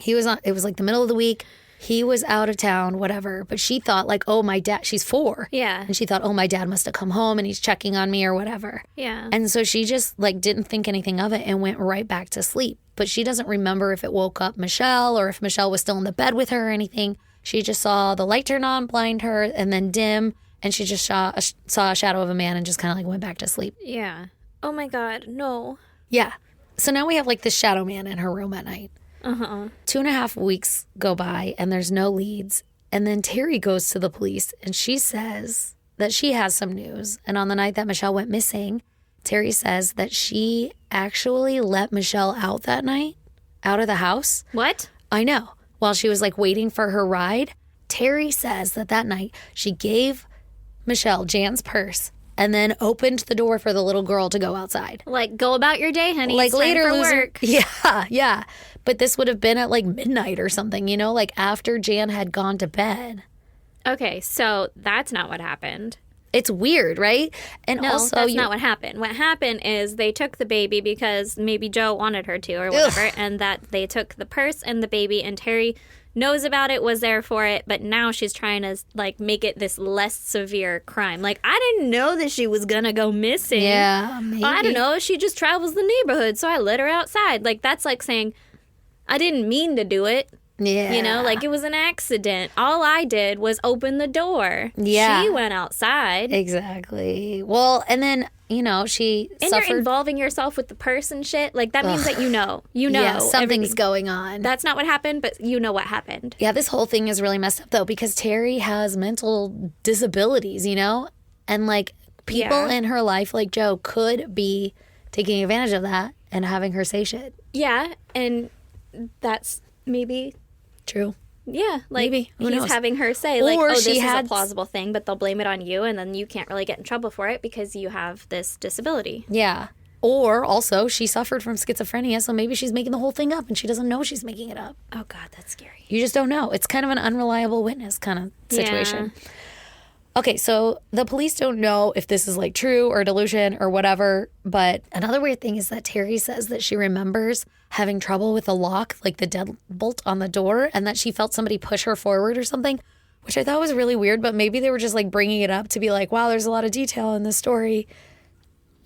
It was like the middle of the week. He was out of town, whatever. But she thought like, oh, my dad, she's 4. Yeah. And she thought, oh, my dad must have come home and he's checking on me or whatever. Yeah. And so she just like didn't think anything of it and went right back to sleep. But she doesn't remember if it woke up Michelle or if Michelle was still in the bed with her or anything. She just saw the light turn on, blind her, and then dim. And she just saw a shadow of a man and just kind of like went back to sleep. Yeah. Oh, my God. No. Yeah. So now we have like this shadow man in her room at night. 2.5 weeks go by and there's no leads. And then Terry goes to the police and she says that she has some news. And on the night that Michelle went missing, Terry says that she actually let Michelle out that night, out of the house. What? I know. While she was like waiting for her ride, Terry says that night she gave Michelle Jan's purse and then opened the door for the little girl to go outside. Like, go about your day, honey. Like it's time later, for loser. work. Yeah. But this would have been at like midnight or something, you know, like after Jan had gone to bed. Okay, so that's not what happened. It's weird, right? And No, also, that's not what happened. What happened is they took the baby because maybe Joe wanted her to or whatever, and that they took the purse and the baby, and Terry knows about it, was there for it, but now she's trying to like make it this less severe crime. Like, I didn't know that she was gonna go missing. Yeah, maybe. I don't know. She just travels the neighborhood, so I let her outside. Like, that's like saying, I didn't mean to do it. Yeah. You know, like it was an accident. All I did was open the door. Yeah. She went outside. Exactly. Well, and then, you know, she And suffered. you're involving yourself with the purse and shit. Like, that means that you know. You know. Yeah, something's everything. going on. That's not what happened, but you know what happened. Yeah, this whole thing is really messed up, though, because Terry has mental disabilities, you know? And, like, people Yeah. in her life, like Joe, could be taking advantage of that and having her say shit. Yeah, and that's maybe, True. yeah, like Maybe. Who he's knows? having her say, like, Or oh, this she is had- a plausible thing, but they'll blame it on you, and then you can't really get in trouble for it because you have this disability. Yeah. Or also, she suffered from schizophrenia, so maybe she's making the whole thing up and she doesn't know she's making it up. Oh, God, that's scary. You just don't know. It's kind of an unreliable witness kind of situation. Yeah. Okay, so the police don't know if this is like true or delusion or whatever, but another weird thing is that Terry says that she remembers having trouble with the lock, like the deadbolt on the door, and that she felt somebody push her forward or something, which I thought was really weird, but maybe they were just like bringing it up to be like, wow, there's a lot of detail in this story.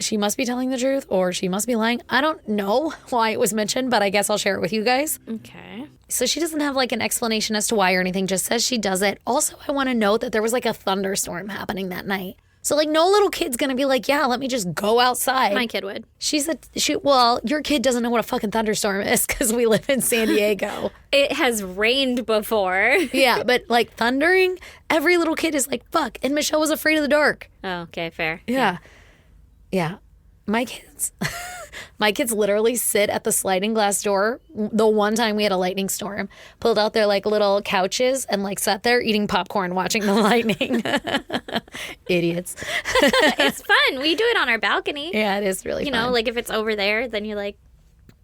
She must be telling the truth or she must be lying. I don't know why it was mentioned, but I guess I'll share it with you guys. Okay. So she doesn't have like an explanation as to why or anything, just says she does it. Also, I want to note that there was like a thunderstorm happening that night. So like no little kid's going to be like, yeah, let me just go outside. My kid would. Well, your kid doesn't know what a fucking thunderstorm is because we live in San Diego. It has rained before. Yeah, but like thundering, every little kid is like, fuck. And Michelle was afraid of the dark. Oh, okay, fair. Yeah. My kids literally sit at the sliding glass door. The one time we had a lightning storm, pulled out their like little couches and like sat there eating popcorn, watching the lightning. Idiots. It's fun. We do it on our balcony. Yeah, it is really You fun. know, like if it's over there, then you're like,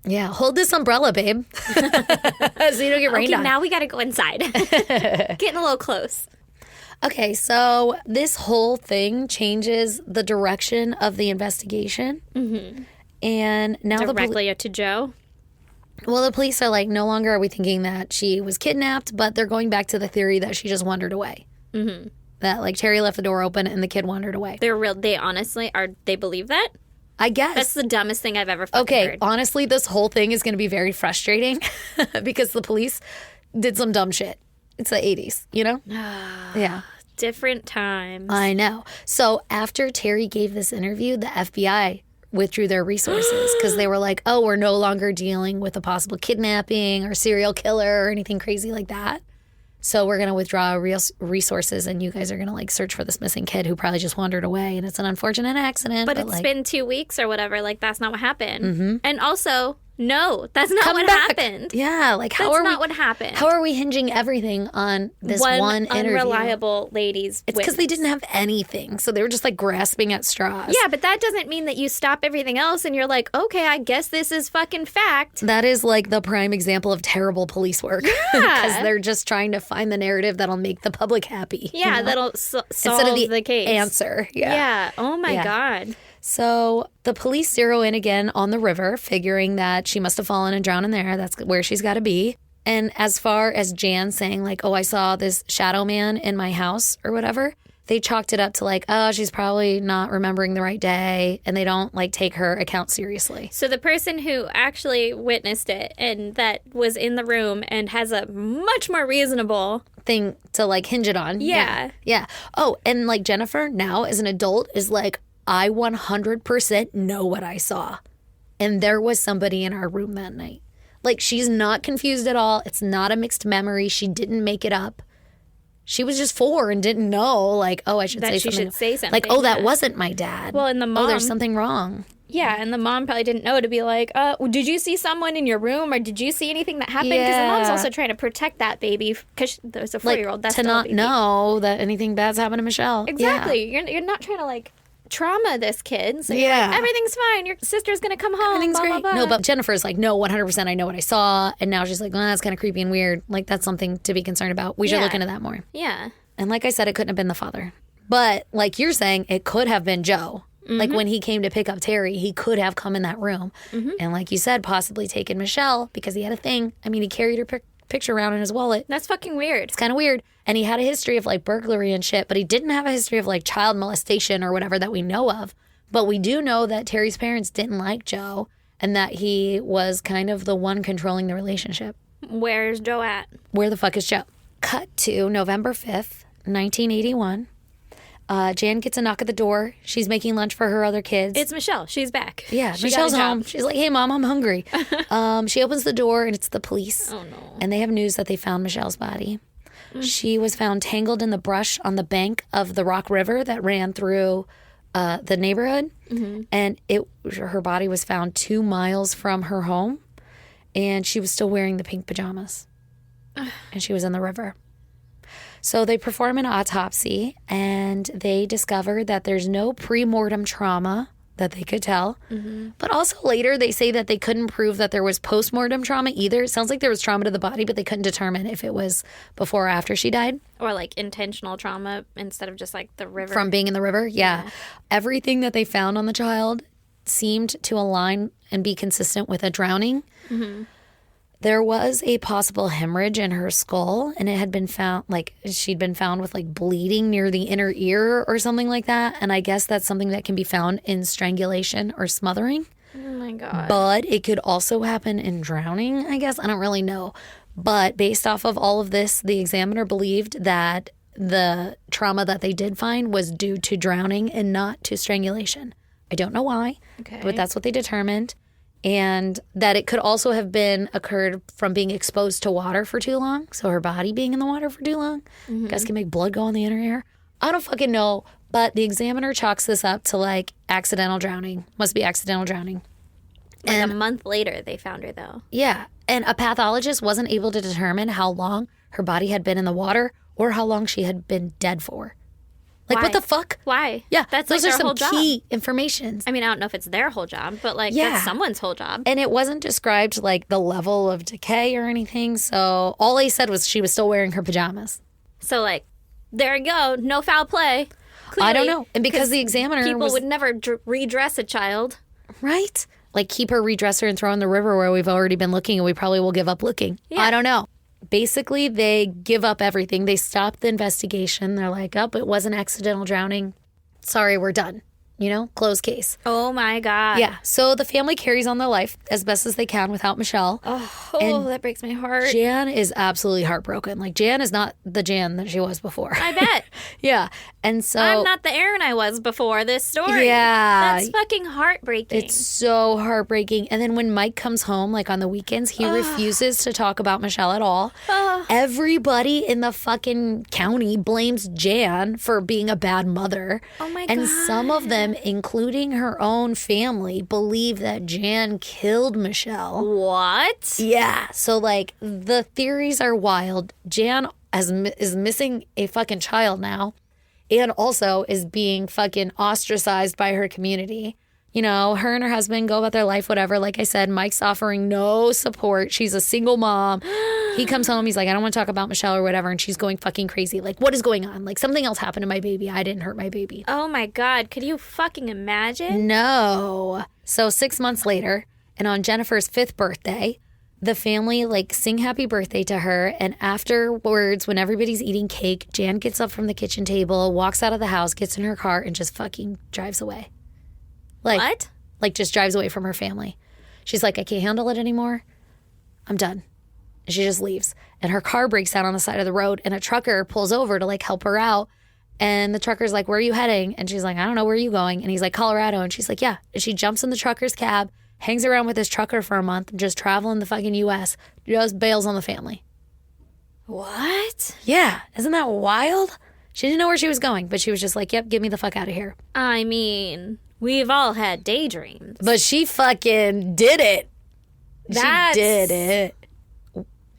yeah, hold this umbrella, babe. So you don't get rained okay, on. now we got to go inside. Getting a little close. Okay, so this whole thing changes the direction of the investigation. Mm-hmm. And now Directly to Joe. the police are like, no longer are we thinking that she was kidnapped, but they're going back to the theory that she just wandered away. Mm-hmm. That like Terry left the door open and the kid wandered away. They honestly they believe that? I guess. That's the dumbest thing I've ever fucking Okay, heard. honestly, this whole thing is going to be very frustrating because the police did some dumb shit. It's the 80s, you know? Yeah. Different times. I know. So after Terry gave this interview, the FBI withdrew their resources because they were like, oh, we're no longer dealing with a possible kidnapping or serial killer or anything crazy like that. So we're going to withdraw resources and you guys are going to like search for this missing kid who probably just wandered away and it's an unfortunate accident. But it's like, been 2 weeks or whatever. Like, that's not what happened. And also, No, that's not what happened. Yeah, like how That's are not what happened. How are we hinging everything on this one interview? Unreliable lady's It's because they didn't have anything, so they were just like grasping at straws. Yeah, but that doesn't mean that you stop everything else and you're like, okay, I guess this is fucking fact. That is like the prime example of terrible police work. Because they're just trying to find the narrative that'll make the public happy. Yeah, you know? that'll solve Instead of the case. answer. Yeah. Oh my God. So the police zero in again on the river, figuring that she must have fallen and drowned in there. That's where she's got to be. And as far as Jan saying like, oh, I saw this shadow man in my house or whatever, they chalked it up to like, oh, she's probably not remembering the right day. And they don't like take her account seriously. So the person who actually witnessed it and that was in the room and has a much more reasonable thing to like hinge it on. Yeah. Oh, and like Jennifer now as an adult is like, I 100% know what I saw. And there was somebody in our room that night. Like, she's not confused at all. It's not a mixed memory. She didn't make it up. She was just 4 and didn't know, like, oh, I should that say she something. should say something. Like, oh, that wasn't my dad. Well, and the mom. Oh, there's something wrong. Yeah, and the mom probably didn't know to be like, did you see someone in your room or did you see anything that happened? Because the mom's also trying to protect that baby because there's a 4-year-old. That's to not know that anything bad's happened to Michelle. Exactly. Yeah. You're not trying to like trauma this kid. So you're like, everything's fine. Your sister's going to come home. Everything's blah, great. blah, blah. No, but Jennifer's like, no, 100% I know what I saw. And now she's like, well, that's kind of creepy and weird. Like, that's something to be concerned about. We should look into that more. Yeah. And like I said, it couldn't have been the father. But like you're saying, it could have been Joe. Mm-hmm. Like when he came to pick up Terry, he could have come in that room. Mm-hmm. And like you said, possibly taken Michelle because he had a thing. I mean, he carried her picture around in his wallet. That's fucking weird. It's kind of weird. And he had a history of like burglary and shit, but he didn't have a history of like child molestation or whatever that we know of. But we do know that Terry's parents didn't like Joe and that he was kind of the one controlling the relationship. Where's Joe at? Where the fuck is Joe? Cut to November 5th, 1981. Jan gets a knock at the door. She's making lunch for her other kids. It's Michelle. She's back. Yeah, Michelle's home. She's like, hey, Mom, I'm hungry. She opens the door, and it's the police. Oh, no. And they have news that they found Michelle's body. She was found tangled in the brush on the bank of the Rock River that ran through the neighborhood. Mm-hmm. And her body was found 2 miles from her home. And she was still wearing the pink pajamas. And she was in the river. So they perform an autopsy, and they discover that there's no pre-mortem trauma that they could tell. Mm-hmm. But also later, they say that they couldn't prove that there was post-mortem trauma either. It sounds like there was trauma to the body, but they couldn't determine if it was before or after she died. Or like intentional trauma instead of just like the river. From being in the river, yeah. Everything that they found on the child seemed to align and be consistent with a drowning. Mm-hmm. There was a possible hemorrhage in her skull, and it had been found, like, she'd been found with, like, bleeding near the inner ear or something like that. And I guess that's something that can be found in strangulation or smothering. Oh, my God. But it could also happen in drowning, I guess. I don't really know. But based off of all of this, the examiner believed that the trauma that they did find was due to drowning and not to strangulation. I don't know why, but that's what they determined. And that it could also have been occurred from being exposed to water for too long. So her body being in the water for too long. Mm-hmm. Guys can make blood go in the inner ear. I don't fucking know. But the examiner chalks this up to like accidental drowning. Must be accidental drowning. Like a month later, they found her though. Yeah. And a pathologist wasn't able to determine how long her body had been in the water or how long she had been dead for. Like, what the fuck? Why? Yeah, that's those like are their whole some job. Key information. I mean, I don't know if it's their whole job, but like that's someone's whole job. And it wasn't described like the level of decay or anything. So all they said was she was still wearing her pajamas. So like, there you go, no foul play. Clearly, I don't know, and because the examiner people would never redress a child, right? Like keep her, redress her, and throw in the river where we've already been looking, and we probably will give up looking. Yeah. I don't know. Basically, they give up everything. They stop the investigation. They're like, oh, it wasn't accidental drowning. Sorry, we're done. You know, closed case. Oh, my God. Yeah. So the family carries on their life as best as they can without Michelle. Oh, that breaks my heart. Jan is absolutely heartbroken. Like, Jan is not the Jan that she was before. I bet. Yeah. And so I'm not the Erin I was before this story. Yeah. That's fucking heartbreaking. It's so heartbreaking. And then when Mike comes home, like on the weekends, he refuses to talk about Michelle at all. Everybody in the fucking county blames Jan for being a bad mother. Oh my And God. some of them them, including her own family, believe that Jan killed Michelle. What? Yeah. So, like, the theories are wild. Jan is missing a fucking child now and also is being fucking ostracized by her community. You know, her and her husband go about their life, whatever. Like I said, Mike's offering no support. She's a single mom. He comes home. He's like, I don't want to talk about Michelle or whatever. And she's going fucking crazy. Like, what is going on? Like, something else happened to my baby. I didn't hurt my baby. Oh, my God. Could you fucking imagine? No. So 6 months later, and on Jennifer's 5th birthday, the family, like, sing happy birthday to her. And afterwards, when everybody's eating cake, Jan gets up from the kitchen table, walks out of the house, gets in her car, and just fucking drives away. Like, what? Like, just drives away from her family. She's like, I can't handle it anymore. I'm done. And she just leaves. And her car breaks down on the side of the road, and a trucker pulls over to, like, help her out. And the trucker's like, where are you heading? And she's like, I don't know, where are you going? And he's like, Colorado. And she's like, yeah. And she jumps in the trucker's cab, hangs around with this trucker for a month, just traveling the fucking U.S., just bails on the family. What? Yeah. Isn't that wild? She didn't know where she was going, but she was just like, yep, get me the fuck out of here. I mean, we've all had daydreams. But she fucking did it. That's... She did it.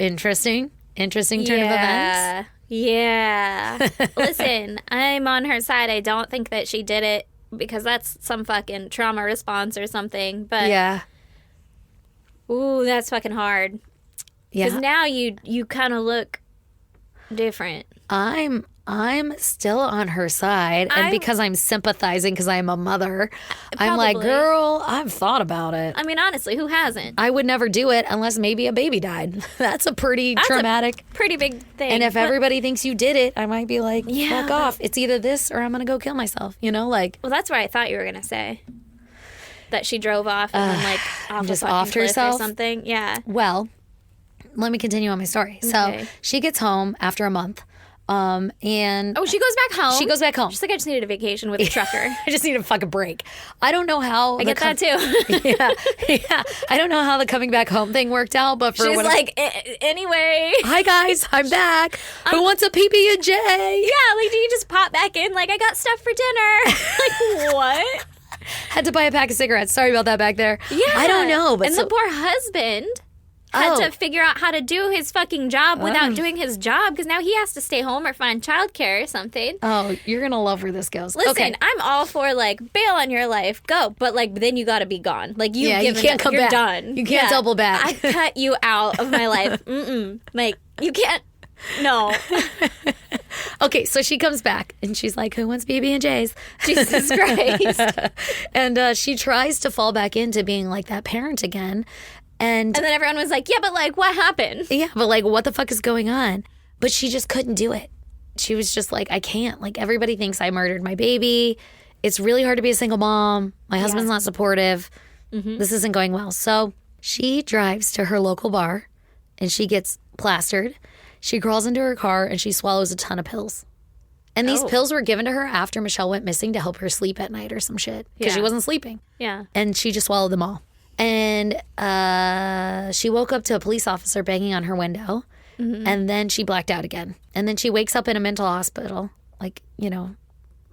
Interesting turn of events. Yeah. Listen, I'm on her side. I don't think that she did it because that's some fucking trauma response or something. But Yeah. Ooh, that's fucking hard. Yeah. Because now you kind of look different. I'm still on her side, and because I'm sympathizing because I'm a mother, I'm like, girl, I've thought about it. I mean, honestly, who hasn't? I would never do it unless maybe a baby died. That's a pretty traumatic. Pretty big thing. And if everybody thinks you did it, I might be like, Yeah. fuck off. It's either this or I'm going to go kill myself. You know, like. Well, that's what I thought you were going to say. That she drove off and then, like, off just a fucking offed cliff herself? or something. Yeah. Well, let me continue on my story. Okay. So she gets home after a month. And Oh, she goes back home. she goes back home. She's like, I just needed a vacation with a trucker. I just need a fucking break. I don't know how. I get that too. yeah. I don't know how the coming back home thing worked out, but for She's what like, anyway. hi guys, I'm back. Who wants a PB&J? Yeah, like, do you just pop back in? Like, I got stuff for dinner. Like, what? Had to buy a pack of cigarettes. Sorry about that back there. Yeah. I don't know, but and the poor husband had to figure out how to do his fucking job without doing his job because now he has to stay home or find childcare or something. Oh, you're gonna love where this goes. Listen, okay. I'm all for like bail on your life, go, but like then you got to be gone. Like you can't come you're back. done. You can't double back. I cut you out of my life. Like you can't. No. Okay, so she comes back and she's like, "Who wants PB&Js?" Jesus Christ. And she tries to fall back into being like that parent again. And then everyone was like, yeah, but like, what happened? yeah, but like, what the fuck is going on? But she just couldn't do it. She was just like, I can't. Like, everybody thinks I murdered my baby. It's really hard to be a single mom. My husband's not supportive. This isn't going well. So she drives to her local bar and she gets plastered. She crawls into her car and she swallows a ton of pills. And these pills were given to her after Michelle went missing to help her sleep at night or some shit because she wasn't sleeping. Yeah. And she just swallowed them all. And she woke up to a police officer banging on her window. And then she blacked out again. And then she wakes up in a mental hospital, like, you know,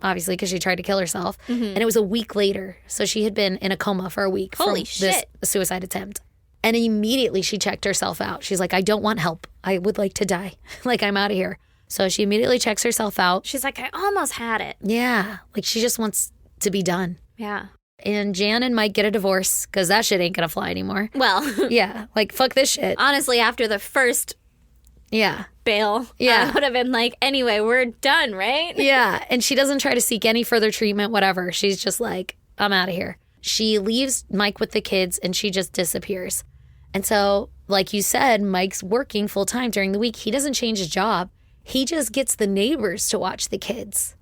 obviously because she tried to kill herself. And it was a week later. So she had been in a coma for a week Holy from this shit. suicide attempt. And immediately she checked herself out. She's like, I don't want help. I would like to die. Like, I'm out of here. So she immediately checks herself out. She's like, I almost had it. Yeah. Like, she just wants to be done. Yeah. And Jan and Mike get a divorce because that shit ain't going to fly anymore. Well, Yeah. Like, fuck this shit. honestly, after the first Yeah. bail, Yeah. I would have been like, anyway, we're done, right? Yeah. And she doesn't try to seek any further treatment, whatever. She's just like, I'm out of here. She leaves Mike with the kids and she just disappears. And so, like you said, Mike's working full time during the week. He doesn't change his job. He just gets the neighbors to watch the kids.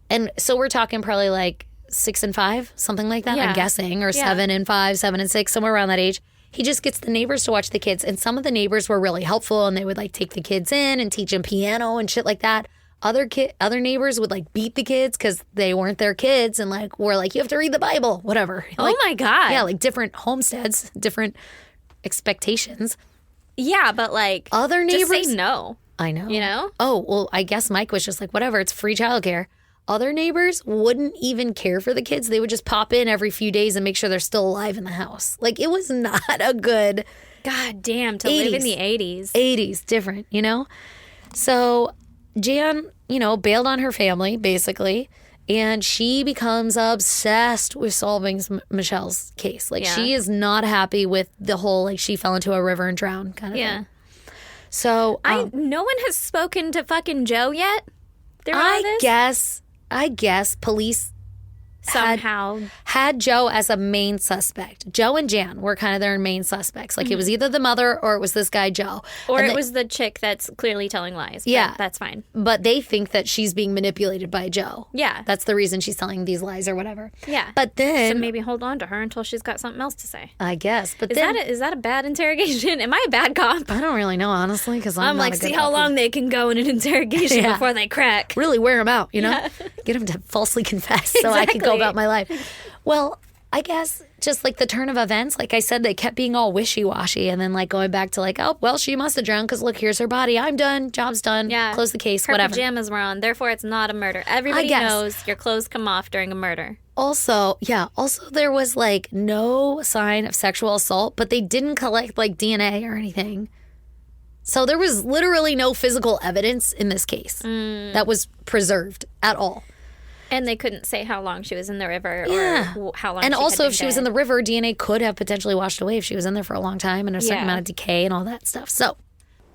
And so we're talking probably like 6 and 5, something like that, Yeah. I'm guessing, or 7 and 5, 7 and 6, somewhere around that age. He just gets the neighbors to watch the kids. And some of the neighbors were really helpful and they would like take the kids in and teach them piano and shit like that. Other neighbors would like beat the kids because they weren't their kids and like were like, you have to read the Bible, whatever. Like, Oh my God. yeah, like different homesteads, different expectations. Yeah, but like, Other just neighbors, say no. I know. You know? Oh, well, I guess Mike was just like, whatever, it's free childcare. other neighbors wouldn't even care for the kids. They would just pop in every few days and make sure they're still alive in the house. Like, it was not a good... God damn, to live in the 80s. 80s, different, you know? So Jan, you know, bailed on her family, basically, and she becomes obsessed with solving Michelle's case. Like, she is not happy with the whole, like, she fell into a river and drowned kind of thing. So... no one has spoken to fucking Joe yet? I guess police somehow had Joe as a main suspect. Joe and Jan were kind of their main suspects. Like, it was either the mother or it was this guy Joe. Or it was the chick that's clearly telling lies. Yeah. That's fine. But they think that she's being manipulated by Joe. Yeah. That's the reason she's telling these lies or whatever. Yeah. But then... So maybe hold on to her until she's got something else to say. I guess. But is that a bad interrogation? Am I a bad cop? I don't really know, honestly, because I'm like, see how long they can go in an interrogation before they crack. Really wear them out, you know? Yeah. Get them to falsely confess so I can go about my life. Well, I guess just like the turn of events, like I said, they kept being all wishy-washy and then like going back to like, oh, well, she must have drowned because look, here's her body. I'm done. Job's done. Yeah. Close the case, her whatever. Her pajamas were on. Therefore, it's not a murder. Everybody knows your clothes come off during a murder. Also, there was like no sign of sexual assault, but they didn't collect like DNA or anything. So there was literally no physical evidence in this case that was preserved at all. And they couldn't say how long she was in the river or how long. And also, if she was in the river, DNA could have potentially washed away if she was in there for a long time and a certain amount of decay and all that stuff. So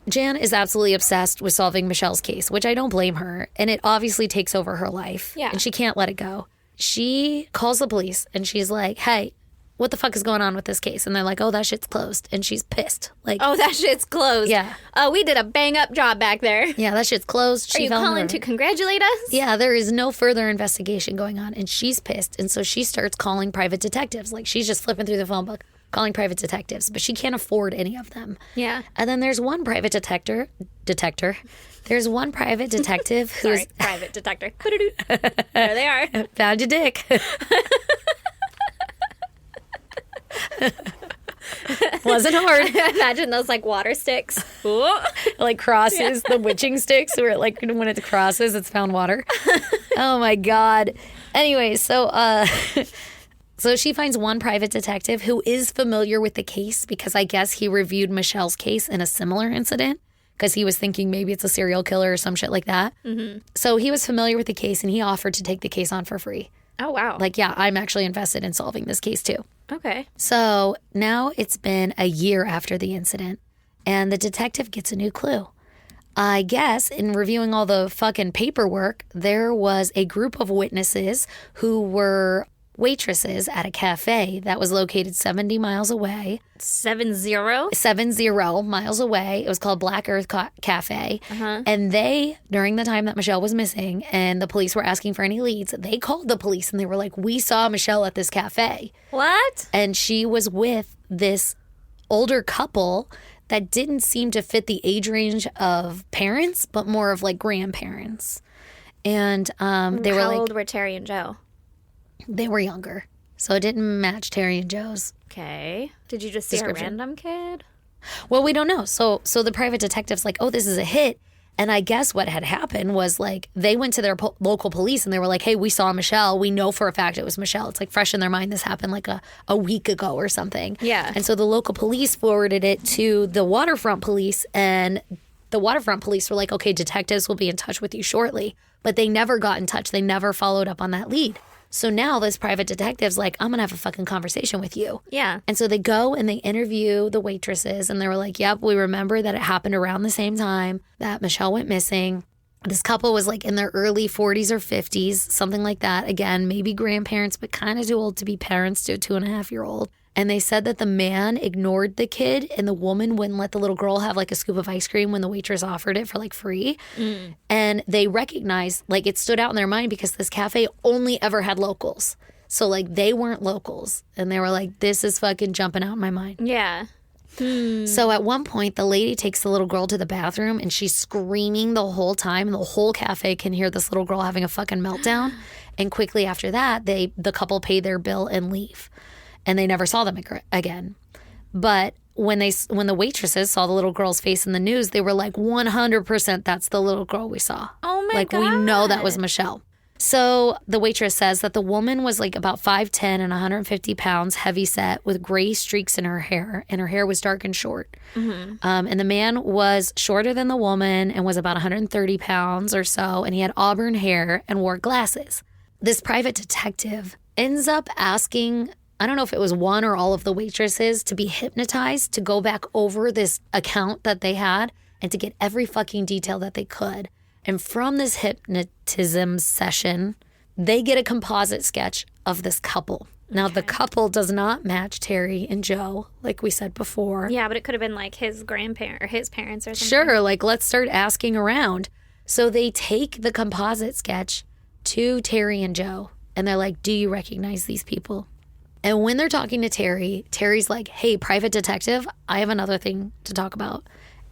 Jan is absolutely obsessed with solving Michelle's case, which I don't blame her. And it obviously takes over her life. Yeah. And she can't let it go. She calls the police and she's like, hey, what the fuck is going on with this case? And they're like, oh, that shit's closed. And she's pissed. Like, oh, that shit's closed. Yeah. Oh, we did a bang up job back there. Yeah, that shit's closed. Are you calling to congratulate us? Yeah, there is no further investigation going on. And she's pissed. And so she starts calling private detectives. Like, she's just flipping through the phone book, calling private detectives. But she can't afford any of them. Yeah. And then there's one private detector. There's one private detective who's... Sorry, private detector. There they are. Found your dick. Wasn't hard. Imagine those like water sticks. Like crosses, the witching sticks where like when it crosses, it's found water. Oh my God. Anyway, so she finds one private detective who is familiar with the case because I guess he reviewed Michelle's case in a similar incident because he was thinking maybe it's a serial killer or some shit like that. Mm-hmm. So he was familiar with the case and he offered to take the case on for free. Oh, wow. Like, yeah, I'm actually invested in solving this case too. Okay. So now it's been a year after the incident, and the detective gets a new clue. I guess in reviewing all the fucking paperwork, there was a group of witnesses who were waitresses at a cafe that was located 70 miles away. 70 miles away. It was called Black Earth Cafe. Uh-huh. And they, during the time that Michelle was missing and the police were asking for any leads, they called the police and they were like, we saw Michelle at this cafe. What? And she was with this older couple that didn't seem to fit the age range of parents, but more of like grandparents. And they were like... How old were Terry and Joe? They were younger, so it didn't match Terry and Joe's. Okay. Did you just see a random kid? Well, we don't know. So the private detective's like, oh, this is a hit. And I guess what had happened was like they went to their local police and they were like, hey, we saw Michelle. We know for a fact it was Michelle. It's like fresh in their mind. This happened like a week ago or something. Yeah. And so the local police forwarded it to the waterfront police, and the waterfront police were like, okay, detectives will be in touch with you shortly. But they never got in touch. They never followed up on that lead. So now this private detective's like, I'm going to have a fucking conversation with you. Yeah. And so they go and they interview the waitresses and they were like, yep, we remember that it happened around the same time that Michelle went missing. This couple was like in their early 40s or 50s, something like that. Again, maybe grandparents, but kind of too old to be parents to a 2.5-year-old. And they said that the man ignored the kid and the woman wouldn't let the little girl have like a scoop of ice cream when the waitress offered it for like free. Mm. And they recognized, like it stood out in their mind because this cafe only ever had locals. So like they weren't locals. And they were like, this is fucking jumping out in my mind. Yeah. So at one point, the lady takes the little girl to the bathroom and she's screaming the whole time. And the whole cafe can hear this little girl having a fucking meltdown. And quickly after that, the couple pay their bill and leave. And they never saw them again. But when the waitresses saw the little girl's face in the news, they were like, 100% that's the little girl we saw. Oh my God. Like, we know that was Michelle. So the waitress says that the woman was like about 5'10" and 150 pounds, heavy set, with gray streaks in her hair, and her hair was dark and short. And the man was shorter than the woman and was about 130 pounds or so, and he had auburn hair and wore glasses. This private detective ends up asking, I don't know if it was one or all of the waitresses, to be hypnotized to go back over this account that they had and to get every fucking detail that they could. And from this hypnotism session, they get a composite sketch of this couple. Now, the couple does not match Terry and Joe, like we said before. Yeah, but it could have been like his grandparent or his parents or something. Sure, like let's start asking around. So they take the composite sketch to Terry and Joe, and they're like, do you recognize these people? And when they're talking to Terry, Terry's like, hey, private detective, I have another thing to talk about.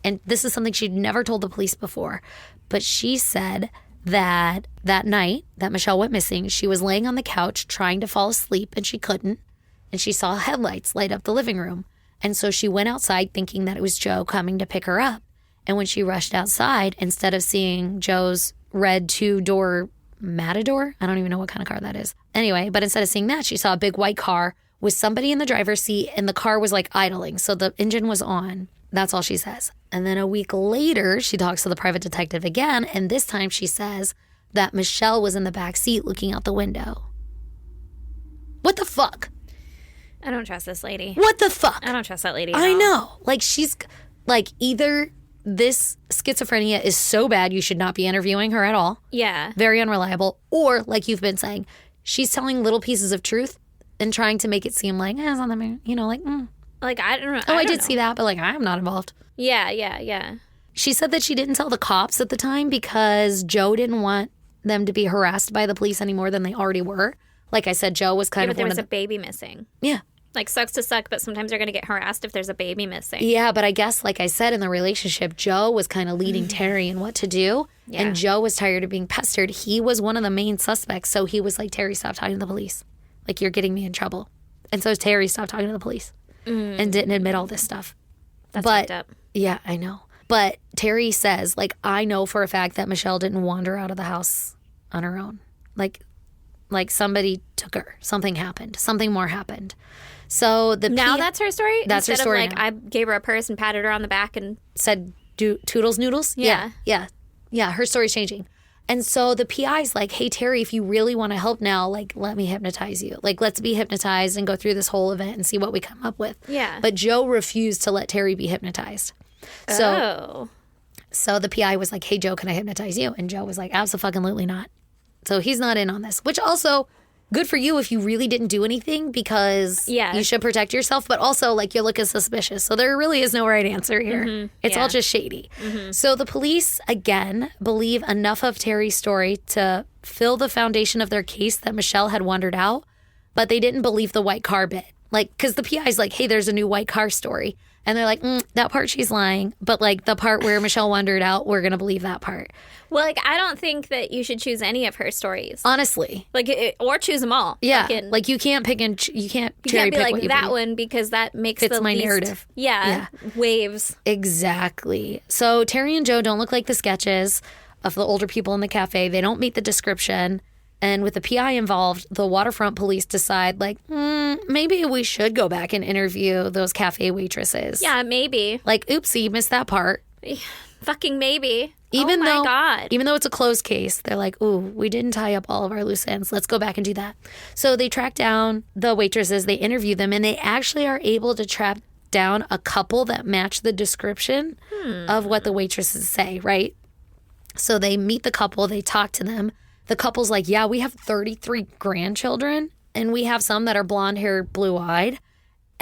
And this is something she'd never told the police before. But she said that that night that Michelle went missing, she was laying on the couch trying to fall asleep and she couldn't. And she saw headlights light up the living room. And so she went outside thinking that it was Joe coming to pick her up. And when she rushed outside, instead of seeing Joe's red 2-door Matador, I don't even know what kind of car that is. Anyway, but instead of seeing that, she saw a big white car with somebody in the driver's seat and the car was like idling. So the engine was on. That's all she says. And then a week later, she talks to the private detective again. And this time she says that Michelle was in the back seat looking out the window. What the fuck? I don't trust this lady. What the fuck? I don't trust that lady at I all. know. Like she's like either this schizophrenia is so bad you should not be interviewing her at all. Yeah. Very unreliable. Or like you've been saying, she's telling little pieces of truth and trying to make it seem like, it's not that, you know, like, Like, I don't know. oh, I don't did know. see that, but like, I'm not involved. Yeah. She said that she didn't tell the cops at the time because Joe didn't want them to be harassed by the police any more than they already were. Like I said, Joe was kind But of there one was of a baby missing. Yeah. Like, sucks to suck, but sometimes they're going to get harassed if there's a baby missing. Yeah, but I guess, like I said, in the relationship, Joe was kind of leading Terry in what to do. Yeah. And Joe was tired of being pestered. He was one of the main suspects. So he was like, Terry, stop talking to the police. Like, you're getting me in trouble. And so Terry stopped talking to the police and didn't admit all this stuff. That's but, fucked up. Yeah, I know. But Terry says, like, I know for a fact that Michelle didn't wander out of the house on her own. Like somebody took her. Something happened. Something more happened. So Now that's her story? That's her Instead story of like, now. I gave her a purse and patted her on the back and... said toodles noodles. Yeah. Yeah. Her story's changing. And so the PI's like, hey, Terry, if you really want to help now, like, let me hypnotize you. Like, let's be hypnotized and go through this whole event and see what we come up with. Yeah. But Joe refused to let Terry be hypnotized. So the PI was like, hey, Joe, can I hypnotize you? And Joe was like, absolutely not. So he's not in on this, which also good for you if you really didn't do anything because you should protect yourself. But also, like, you're looking suspicious. So there really is no right answer here. It's all just shady. So the police, again, believe enough of Terry's story to fill the foundation of their case that Michelle had wandered out. But they didn't believe the white car bit. Like, because the PI's like, hey, there's a new white car story. And they're like, that part she's lying. But like the part where Michelle wandered out, we're going to believe that part. Well, like, I don't think that you should choose any of her stories. Honestly. Like, or choose them all. Yeah. Fucking, Like you can't pick and you can't you cherry can't be pick like what you that believe. one because that makes Fits the my least, narrative. Yeah. Waves. Exactly. So Terry and Joe don't look like the sketches of the older people in the cafe. They don't meet the description. And with the PI involved, the waterfront police decide, like, maybe we should go back and interview those cafe waitresses. Yeah, maybe. Like, oopsie, missed that part. Fucking maybe. Even oh my God. Even though it's a closed case, they're like, ooh, we didn't tie up all of our loose ends. Let's go back and do that. So they track down the waitresses, they interview them, and they actually are able to track down a couple that match the description of what the waitresses say, right? So they meet the couple, they talk to them. The couple's like, yeah, we have 33 grandchildren, and we have some that are blonde-haired, blue-eyed.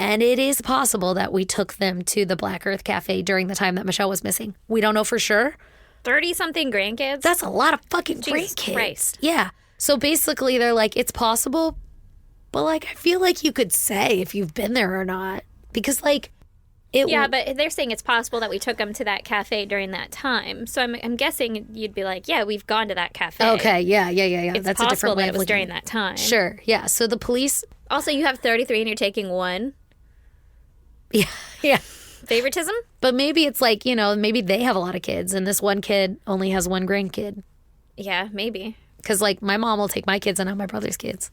And it is possible that we took them to the Black Earth Cafe during the time that Michelle was missing. We don't know for sure. 30-something grandkids? That's a lot of fucking Jesus grandkids. Christ. Yeah. So basically, they're like, it's possible, but like, I feel like you could say if you've been there or not. Because like, Yeah, but they're saying it's possible that we took them to that cafe during that time. So I'm guessing you'd be like, yeah, we've gone to that cafe. Okay, yeah. It's That's a possible different way that of it was looking during at it. that time. Sure, yeah. So the police, Also, you have 33 and you're taking one. yeah. Favoritism? But maybe it's like, maybe they have a lot of kids and this one kid only has one grandkid. Yeah, maybe. Because, like, my mom will take my kids and not my brother's kids.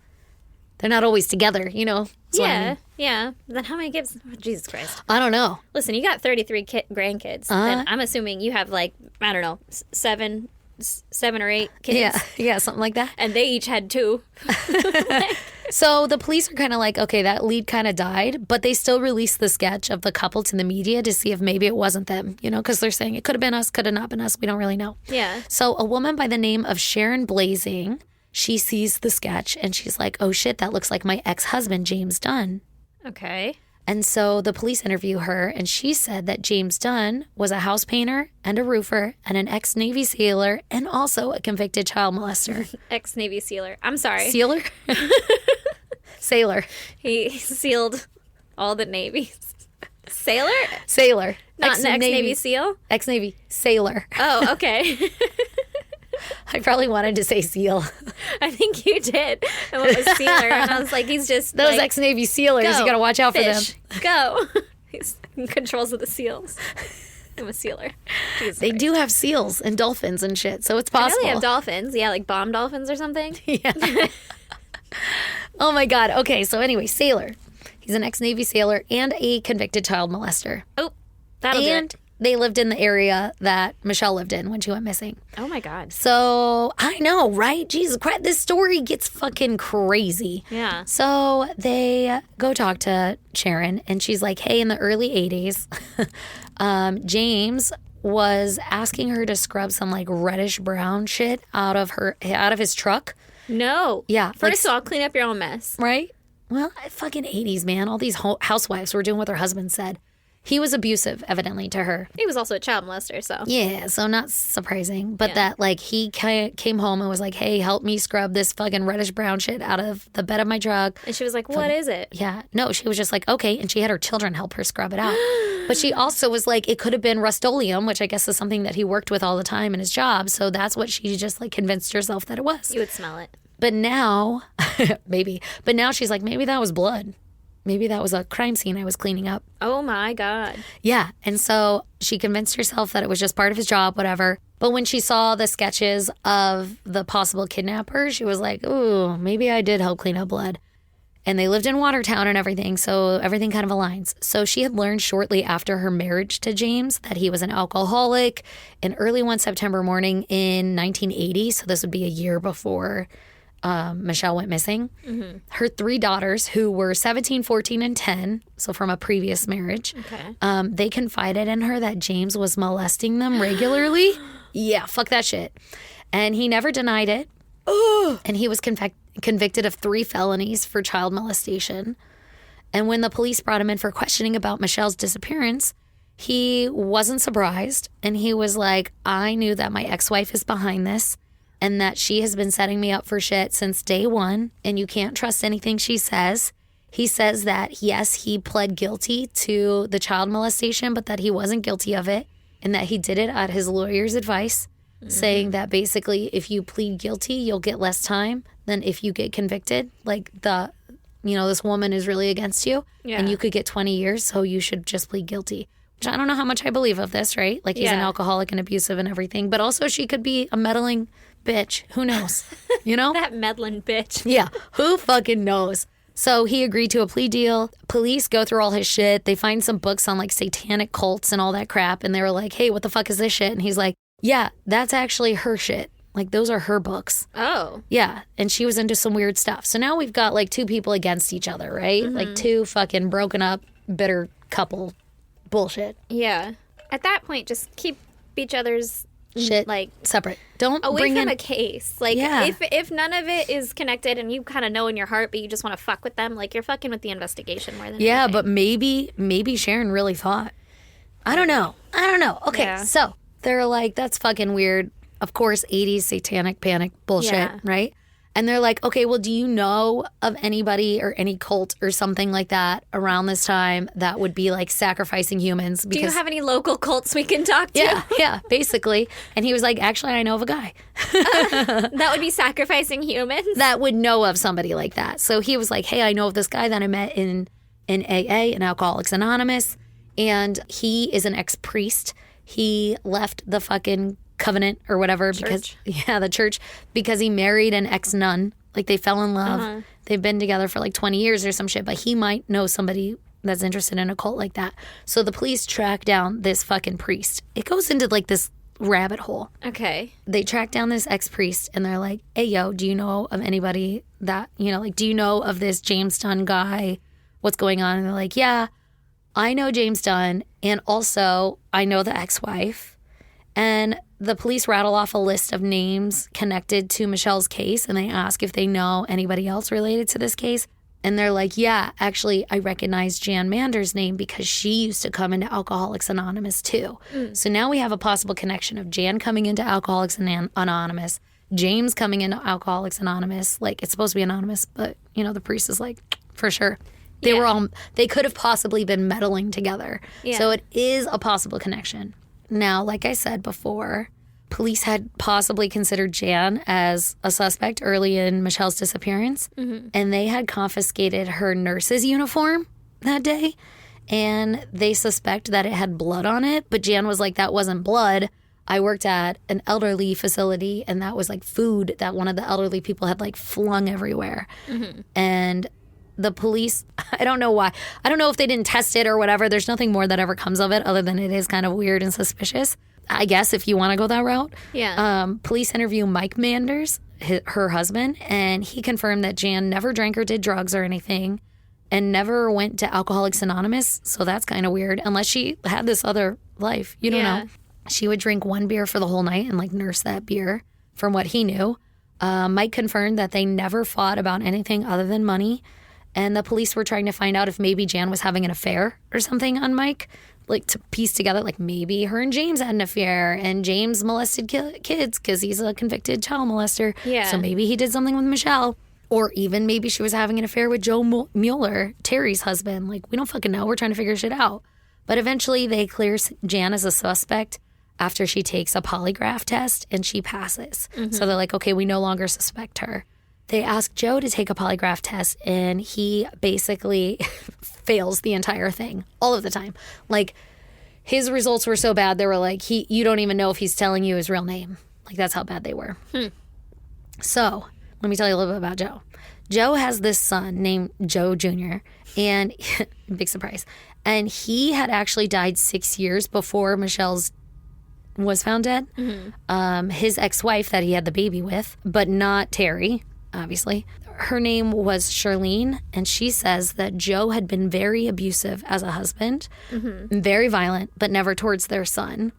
They're not always together, you know? That's what I mean. Yeah. Then how many kids? Oh, Jesus Christ. I don't know. Listen, you got 33 grandkids. Then I'm assuming you have, like, I don't know, seven or eight kids. Yeah, something like that. And they each had 2. So the police are kind of like, okay, that lead kind of died, but they still released the sketch of the couple to the media to see if maybe it wasn't them, you know, because they're saying it could have been us, could have not been us. We don't really know. Yeah. So a woman by the name of Sharon Blazing, she sees the sketch and she's like, oh shit, that looks like my ex-husband, James Dunn. Okay. And so the police interview her, and she said that James Dunn was a house painter and a roofer and an ex-Navy sailor and also a convicted child molester. Ex-Navy sealer. I'm sorry. Sealer? Sailor. He sealed all the navies. Sailor? Sailor. Not an ex-Navy SEAL? Ex-Navy sailor. Oh, okay. I probably wanted to say seal. I think you did. And what was sealer? And I was like, he's just Those like, ex-Navy sealers, you got to watch out fish, for them. Go. He's in controls of the seals. I'm a sealer. Jesus They Christ. do have seals and dolphins and shit, so it's I know possible. they have dolphins. Yeah, like bomb dolphins or something. Yeah. Oh my God. Okay, so anyway, sailor. He's an ex-Navy sailor and a convicted child molester. Oh, that'll do And it. they lived in the area that Michelle lived in when she went missing. Oh my God. So I know, right? Jesus Christ, this story gets fucking crazy. Yeah. So they go talk to Sharon, and she's like, hey, in the early 80s, James was asking her to scrub some like reddish brown shit out of his truck. No. Yeah, First of all, clean up your own mess. Right? Well, fucking 80s, man. All these housewives were doing what their husband said. He was abusive, evidently, to her. He was also a child molester, so. Yeah, so not surprising. But Yeah. that, like, he came home and was like, hey, help me scrub this fucking reddish brown shit out of the bed of my truck. And she was like, what is it? Yeah. No, she was just like, okay. And she had her children help her scrub it out. But she also was like, it could have been Rust-Oleum, which I guess is something that he worked with all the time in his job. So that's what she just, like, convinced herself that it was. You would smell it. But now, maybe. But now she's like, maybe that was blood. Maybe that was a crime scene I was cleaning up. Oh my God. Yeah. And so she convinced herself that it was just part of his job, whatever. But when she saw the sketches of the possible kidnapper, she was like, ooh, maybe I did help clean up blood. And they lived in Watertown and everything, so everything kind of aligns. So she had learned shortly after her marriage to James that he was an alcoholic. And early one September morning in 1980, so this would be a year before Michelle went missing. Mm-hmm. Her 3 daughters, who were 17, 14, and 10, so from a previous marriage, they confided in her that James was molesting them regularly. Yeah, fuck that shit. And he never denied it. And he was convicted of 3 felonies for child molestation. And when the police brought him in for questioning about Michelle's disappearance, he wasn't surprised. And he was like, I knew that my ex-wife is behind this, and that she has been setting me up for shit since day one, and you can't trust anything she says. He says that, yes, he pled guilty to the child molestation, but that he wasn't guilty of it, and that he did it at his lawyer's advice, saying that basically if you plead guilty, you'll get less time than if you get convicted. Like, this woman is really against you, and you could get 20 years, so you should just plead guilty. Which I don't know how much I believe of this, right? Like, he's an alcoholic and abusive and everything, but also she could be a meddling bitch. Who knows? You know? That meddling bitch. Yeah. Who fucking knows? So he agreed to a plea deal. Police go through all his shit. They find some books on like satanic cults and all that crap. And they were like, hey, what the fuck is this shit? And he's like, yeah, that's actually her shit. Like, those are her books. Oh. Yeah. And she was into some weird stuff. So now we've got like 2 people against each other, right? Like 2 fucking broken up, bitter couple bullshit. Yeah. At that point, just keep each other's Shit, like separate. Don't away bring from in a case. Like, Yeah. if none of it is connected and you kind of know in your heart, but you just want to fuck with them, like, you're fucking with the investigation more than Yeah, anything. but maybe Sharon really thought. I don't know. Okay, Yeah. so they're like, that's fucking weird. Of course, 80s satanic panic bullshit, Yeah. right? And they're like, okay, well, do you know of anybody or any cult or something like that around this time that would be like sacrificing humans? Do you have any local cults we can talk to? yeah, basically. And he was like, actually, I know of a guy That would be sacrificing humans? that would know of somebody like that. So he was like, hey, I know of this guy that I met in AA, in Alcoholics Anonymous, and he is an ex-priest. He left the fucking covenant or whatever because the church, because he married an ex-nun. Like they fell in love. They've been together for like 20 years or some shit, but he might know somebody that's interested in a cult like that. So the police track down this fucking priest. It goes into like this rabbit hole. Okay. They track down this ex-priest and they're like, hey, yo, do you know of anybody that, like, do you know of this James Dunn guy? What's going on? And they're like, yeah, I know James Dunn. And also I know the ex-wife. And the police rattle off a list of names connected to Michelle's case. And they ask if they know anybody else related to this case. And they're like, yeah, actually, I recognize Jan Mander's name because she used to come into Alcoholics Anonymous too. So now we have a possible connection of Jan coming into Alcoholics Anonymous, James coming into Alcoholics Anonymous. Like, it's supposed to be anonymous, but, the priest is like, for sure. They could have possibly been meddling together. Yeah. So it is a possible connection. Now, like I said before, police had possibly considered Jan as a suspect early in Michelle's disappearance, and they had confiscated her nurse's uniform that day, and they suspect that it had blood on it, but Jan was like, that wasn't blood. I worked at an elderly facility, and that was like food that one of the elderly people had like flung everywhere. And the police, I don't know why. I don't know if they didn't test it or whatever. There's nothing more that ever comes of it other than it is kind of weird and suspicious. I guess if you want to go that route. Yeah. Police interview Mike Manders, her husband, and he confirmed that Jan never drank or did drugs or anything and never went to Alcoholics Anonymous. So that's kind of weird, unless she had this other life. You don't know. She would drink one beer for the whole night and like nurse that beer from what he knew. Mike confirmed that they never fought about anything other than money. And the police were trying to find out if maybe Jan was having an affair or something on Mike. Like to piece together, like maybe her and James had an affair and James molested kids because he's a convicted child molester. Yeah. So maybe he did something with Michelle. Or even maybe she was having an affair with Joe Mueller, Terry's husband. Like, we don't fucking know. We're trying to figure shit out. But eventually they clear Jan as a suspect after she takes a polygraph test and she passes. So they're like, okay, we no longer suspect her. They ask Joe to take a polygraph test, and he basically fails the entire thing all of the time. Like, his results were so bad, they were like, you don't even know if he's telling you his real name. Like, that's how bad they were. So, let me tell you a little bit about Joe. Joe has this son named Joe Jr., and big surprise. And he had actually died 6 years before Michelle's was found dead. His ex-wife that he had the baby with, but not Terry, obviously. Her name was Charlene, and she says that Joe had been very abusive as a husband, very violent, but never towards their son.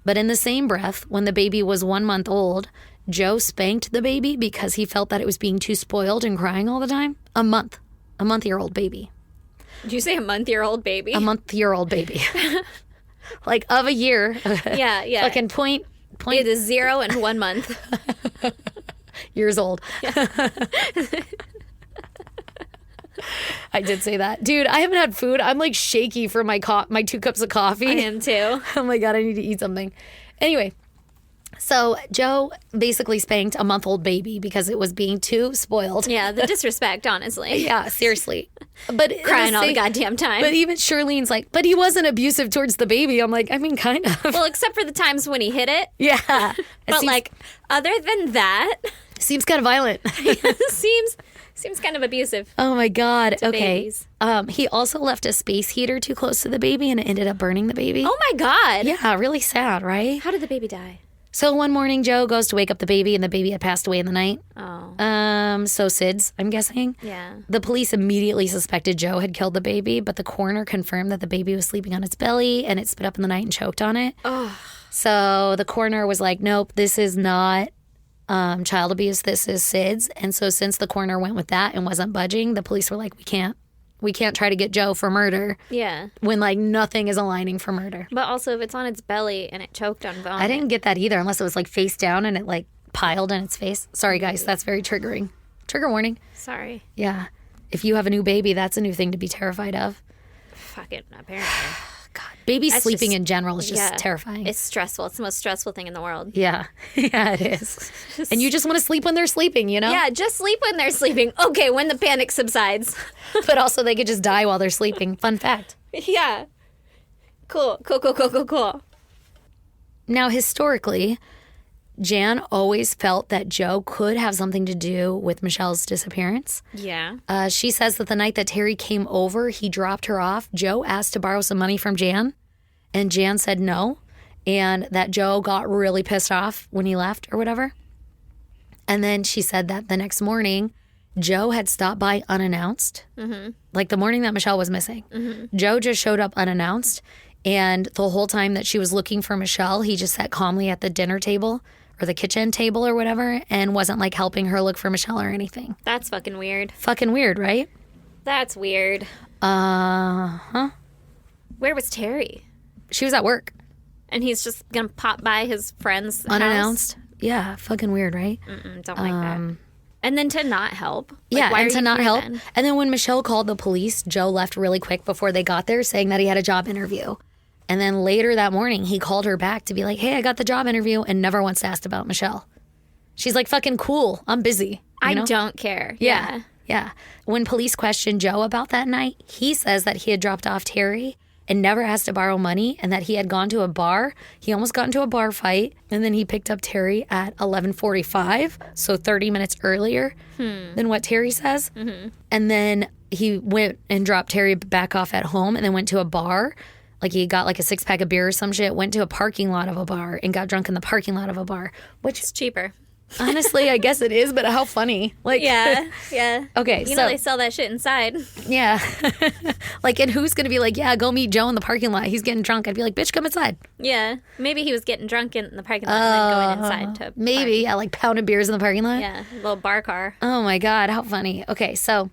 But in the same breath, when the baby was 1 month old, Joe spanked the baby because he felt that it was being too spoiled and crying all the time. A month-year-old baby. Did you say a month-year-old baby? A month-year-old baby. Like of a year. Yeah. Fucking point. It is 0 and 1 month. Years old. I did say that. Dude, I haven't had food. I'm like shaky for my 2 cups of coffee. I am too. Oh my God, I need to eat something. Anyway, so Joe basically spanked a month-old baby because it was being too spoiled. Yeah, the disrespect, honestly. Yeah, seriously. But crying all the goddamn time. But even Charlene's like, but he wasn't abusive towards the baby. I'm like, I mean, kind of. Well, except for the times when he hit it. Yeah. But like, other than that. Seems kind of violent. Seems kind of abusive. Oh my God. Okay. Babies. He also left a space heater too close to the baby and it ended up burning the baby. Oh my God. Yeah, really sad, right? How did the baby die? So one morning, Joe goes to wake up the baby, and the baby had passed away in the night. Oh. So SIDS, I'm guessing. Yeah. The police immediately suspected Joe had killed the baby, but the coroner confirmed that the baby was sleeping on its belly, and it spit up in the night and choked on it. Oh. So the coroner was like, nope, this is not child abuse. This is SIDS. And so since the coroner went with that and wasn't budging, the police were like, we can't try to get Joe for murder. Yeah. When like nothing is aligning for murder. But also if it's on its belly and it choked on vomit. I didn't get that either unless it was like face down and it like piled in its face. Sorry guys, that's very triggering. Trigger warning. Sorry. Yeah. If you have a new baby, that's a new thing to be terrified of. Fuck it, apparently. God, baby sleeping in general is just terrifying. It's stressful. It's the most stressful thing in the world. Yeah. Yeah, it is. And you just want to sleep when they're sleeping, you know? Yeah, just sleep when they're sleeping. Okay, when the panic subsides. But also they could just die while they're sleeping. Fun fact. Yeah. Cool. Now, historically, Jan always felt that Joe could have something to do with Michelle's disappearance. Yeah. She says that the night that Terry came over, he dropped her off. Joe asked to borrow some money from Jan, and Jan said no, and that Joe got really pissed off when he left or whatever. And then she said that the next morning, Joe had stopped by unannounced, like the morning that Michelle was missing. Joe just showed up unannounced, and the whole time that she was looking for Michelle, he just sat calmly at the dinner table or the kitchen table or whatever and wasn't like helping her look for Michelle or anything. That's fucking weird. Fucking weird, right? That's weird. Uh-huh. Where was Terry? She was at work. And he's just gonna pop by his friend's Unannounced. Yeah, fucking weird, right? Don't like that. And then to not help. Like, Yeah, why and are to you not here help. then? And then when Michelle called the police, Joe left really quick before they got there saying that he had a job interview. And then later that morning, he called her back to be like, hey, I got the job interview, and never once asked about Michelle. She's like, fucking cool. I'm busy. I don't care. Yeah. Yeah. When police questioned Joe about that night, he says that he had dropped off Terry and never asked to borrow money, and that he had gone to a bar. He almost got into a bar fight, and then he picked up Terry at 11:45, so 30 minutes earlier than what Terry says. And then he went and dropped Terry back off at home and then went to a bar. Like he got like a 6-pack of beer or some shit, went to a parking lot of a bar and got drunk in the parking lot of a bar, which It's cheaper. honestly, I guess it is, but how funny. Like, Yeah. Yeah. Okay, You so know they sell that shit inside. yeah. Like, and who's going to be like, yeah, go meet Joe in the parking lot. He's getting drunk. I'd be like, bitch, come inside. Yeah. Maybe he was getting drunk in the parking lot and then going inside to Maybe, yeah, like pounding beers in the parking lot. Yeah. A little bar car. Oh my God, how funny. Okay, so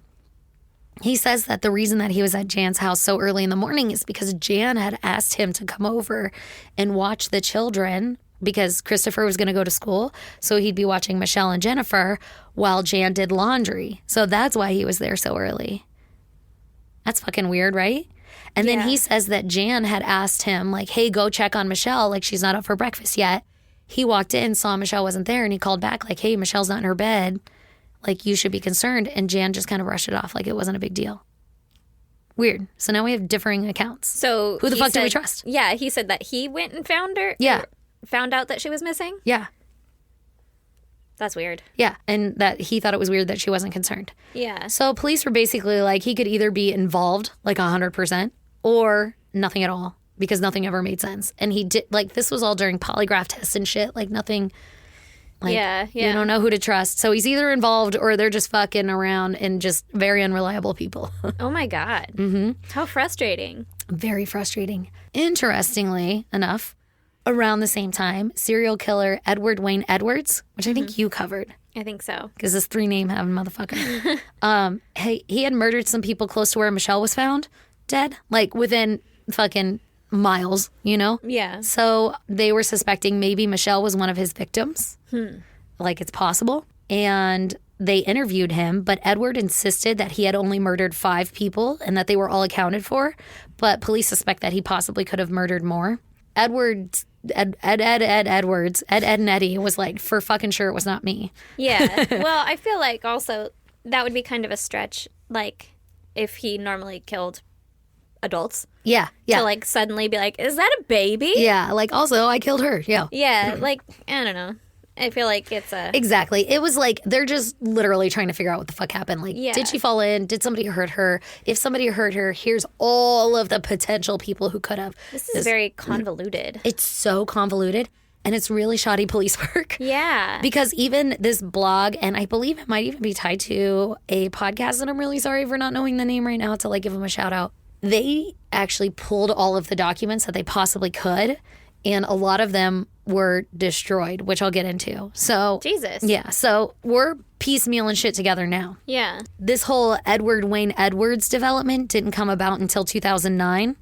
he says that the reason that he was at Jan's house so early in the morning is because Jan had asked him to come over and watch the children because Christopher was going to go to school. So he'd be watching Michelle and Jennifer while Jan did laundry. So that's why he was there so early. That's fucking weird, right? And then he says that Jan had asked him, like, hey, go check on Michelle. Like, she's not up for breakfast yet. He walked in, saw Michelle wasn't there, and he called back, like, hey, Michelle's not in her bed. Like, you should be concerned. And Jan just kind of brushed it off like it wasn't a big deal. Weird. So now we have differing accounts. So who the he fuck do we said- trust? Yeah, he said that he went and found her. Yeah. or found out that she was missing. Yeah. That's weird. Yeah. And that he thought it was weird that she wasn't concerned. Yeah. So police were basically like, he could either be involved like 100% or nothing at all because nothing ever made sense. And he did, like, this was all during polygraph tests and shit. Like, nothing. Like, Yeah. you don't know who to trust. So he's either involved or they're just fucking around and just very unreliable people. Oh my God. Mm-hmm. How frustrating. Very frustrating. Interestingly enough, around the same time, serial killer Edward Wayne Edwards, which I think you covered I think so. because this 3-name having motherfucker. He had murdered some people close to where Michelle was found dead, like within fucking miles, you know? Yeah. So they were suspecting maybe Michelle was one of his victims. Like it's possible. And they interviewed him, but Edward insisted that he had only murdered 5 people and that they were all accounted for. But police suspect that he possibly could have murdered more. Edwards, Ed and Eddie was like, for fucking sure it was not me. Yeah. Well, I feel like also that would be kind of a stretch, like if he normally killed adults. Yeah, yeah. To like suddenly be like, is that a baby? Yeah, like also I killed her. Yeah. Yeah. Like, I don't know. I feel like it's a. Exactly. It was like they're just literally trying to figure out what the fuck happened. Like, Yeah. did she fall in? Did somebody hurt her? If somebody hurt her, here's all of the potential people who could have. This is very convoluted. It's so convoluted and it's really shoddy police work. Yeah. Because even this blog, and I believe it might even be tied to a podcast, and I'm really sorry for not knowing the name right now to like give them a shout out. They actually pulled all of the documents that they possibly could, and a lot of them were destroyed, which I'll get into. So Jesus. yeah, so we're piecemealing shit together now. Yeah. This whole Edward Wayne Edwards development didn't come about until 2009.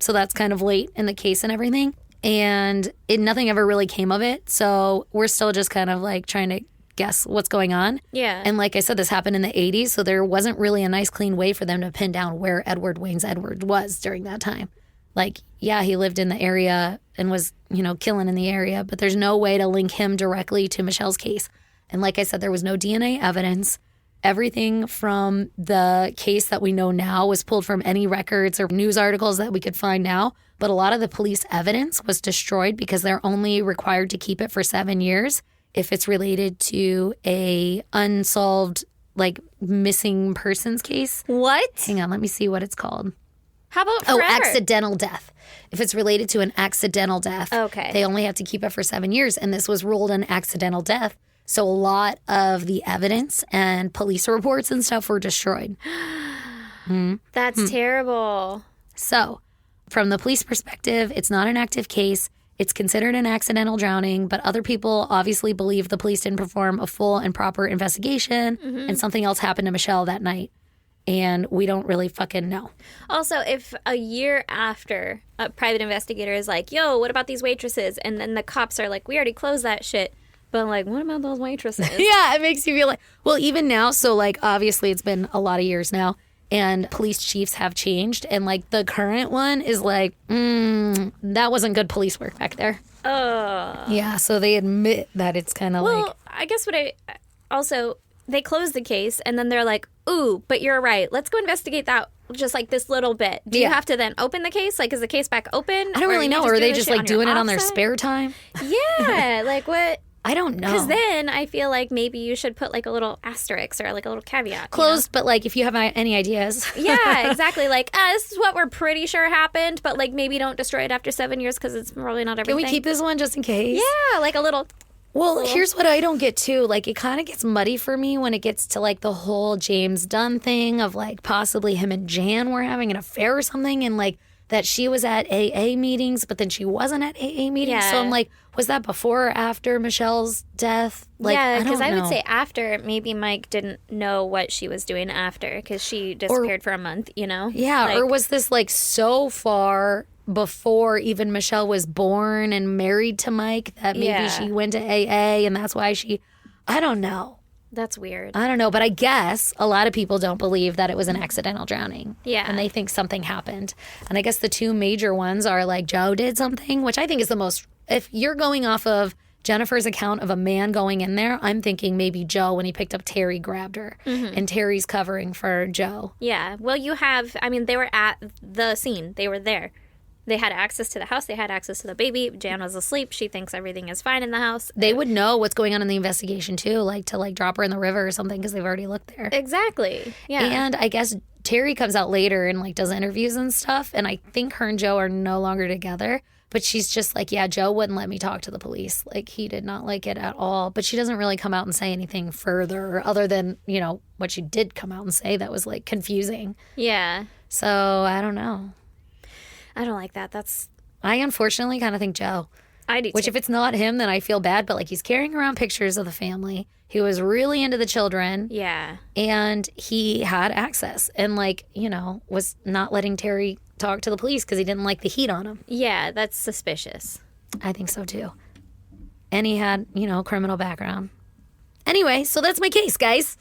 So that's kind of late in the case and everything. And nothing ever really came of it. So we're still just kind of like trying to guess what's going on. Yeah. And like I said, this happened in the 80s. So there wasn't really a nice, clean way for them to pin down where Edward Wayne's Edward was during that time. Like, yeah, he lived in the area and was, you know, killing in the area, but there's no way to link him directly to Michelle's case. And like I said, there was no DNA evidence. everything from the case that we know now was pulled from any records or news articles that we could find now. But a lot of the police evidence was destroyed because they're only required to keep it for 7 years if it's related to a unsolved, like, missing persons case. What? Hang on, let me see what it's called. How about forever? Accidental death. If it's related to an accidental death, Okay. they only have to keep it for 7 years. And this was ruled an accidental death. So a lot of the evidence and police reports and stuff were destroyed. That's terrible. So from the police perspective, it's not an active case. It's considered an accidental drowning, but other people obviously believe the police didn't perform a full and proper investigation and something else happened to Michelle that night. And we don't really fucking know. Also, if a year after a private investigator is like, yo, what about these waitresses? And then the cops are like, we already closed that shit. But like, what about those waitresses? Yeah, it makes you feel like, well, even now, so like obviously it's been a lot of years now and police chiefs have changed. And like the current one is like, that wasn't good police work back there. Yeah, so they admit that it's kind of Well, like. I guess also, they closed the case and then they're like, ooh, but you're right. Let's go investigate that just like this little bit. Do you have to then open the case? Like, is the case back open? I don't really know. Or are they just like doing it on their offside? spare time? Yeah, like what? I don't know. Because then I feel like maybe you should put like a little asterisk or like a little caveat. Closed, but like if you have any ideas. Yeah, exactly. Like, this is what we're pretty sure happened, but like maybe don't destroy it after 7 years because it's probably not everything. Can we keep this one just in case? Yeah, like a little. Well, here's what I don't get too. Like, it kind of gets muddy for me when it gets to like the whole James Dunn thing of like possibly him and Jan were having an affair or something, and like that she was at AA meetings, but then she wasn't at AA meetings. Yeah. So I'm like, was that before or after Michelle's death? Like, Yeah, because I would say after. Maybe Mike didn't know what she was doing after because she disappeared for a month, you know? Yeah, Like, or was this like so far before even Michelle was born and married to Mike that maybe she went to AA and that's why I don't know. that's weird. I don't know, but I guess a lot of people don't believe that it was an accidental drowning. Yeah. And they think something happened. And I guess the two major ones are like Joe did something, which I think is the most, if you're going off of Jennifer's account of a man going in there, I'm thinking maybe Joe, when he picked up Terry, grabbed her. And Terry's covering for Joe. Yeah. Well, they were at the scene. They were there. They had access to the house. They had access to the baby. Jan was asleep. She thinks everything is fine in the house. They would know what's going on in the investigation too, like to like drop her in the river or something because they've already looked there. Exactly. Yeah. And I guess Terry comes out later and like does interviews and stuff. And I think her and Joe are no longer together. But she's just like, yeah, Joe wouldn't let me talk to the police. Like, he did not like it at all. But she doesn't really come out and say anything further other than, you know, what she did come out and say that was like confusing. Yeah. So I don't know. I don't like that. I unfortunately kind of think Joe. I do Which too. if it's not him, then I feel bad. But like, he's carrying around pictures of the family. He was really into the children. Yeah. And he had access and like, you know, was not letting Terry talk to the police because he didn't like the heat on him. Yeah, that's suspicious. I think so too. And he had, you know, criminal background. Anyway, so that's my case, guys.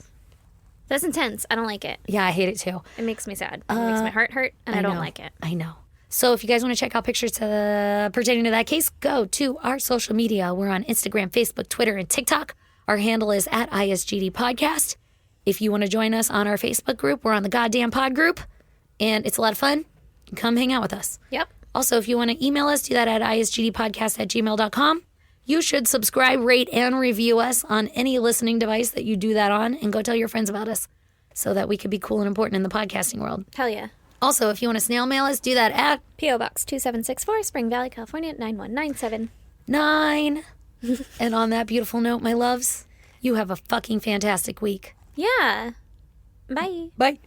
That's intense. I don't like it. Yeah, I hate it too. It makes me sad. It makes my heart hurt, and I don't know. like it. I know. So if you guys want to check out pictures pertaining to that case, go to our social media. We're on Instagram, Facebook, Twitter, and TikTok. Our handle is at ISGD Podcast. If you want to join us on our Facebook group, we're on the Goddamn Pod group, and it's a lot of fun. Come hang out with us. Yep. Also, if you want to email us, do that at isgdpodcast@gmail.com. You should subscribe, rate, and review us on any listening device that you do that on, and go tell your friends about us so that we could be cool and important in the podcasting world. Hell yeah. Also, if you want to snail mail us, do that at P.O. Box 2764, Spring Valley, California, 91979. 9. And on that beautiful note, my loves, you have a fucking fantastic week. Yeah. Bye. Bye.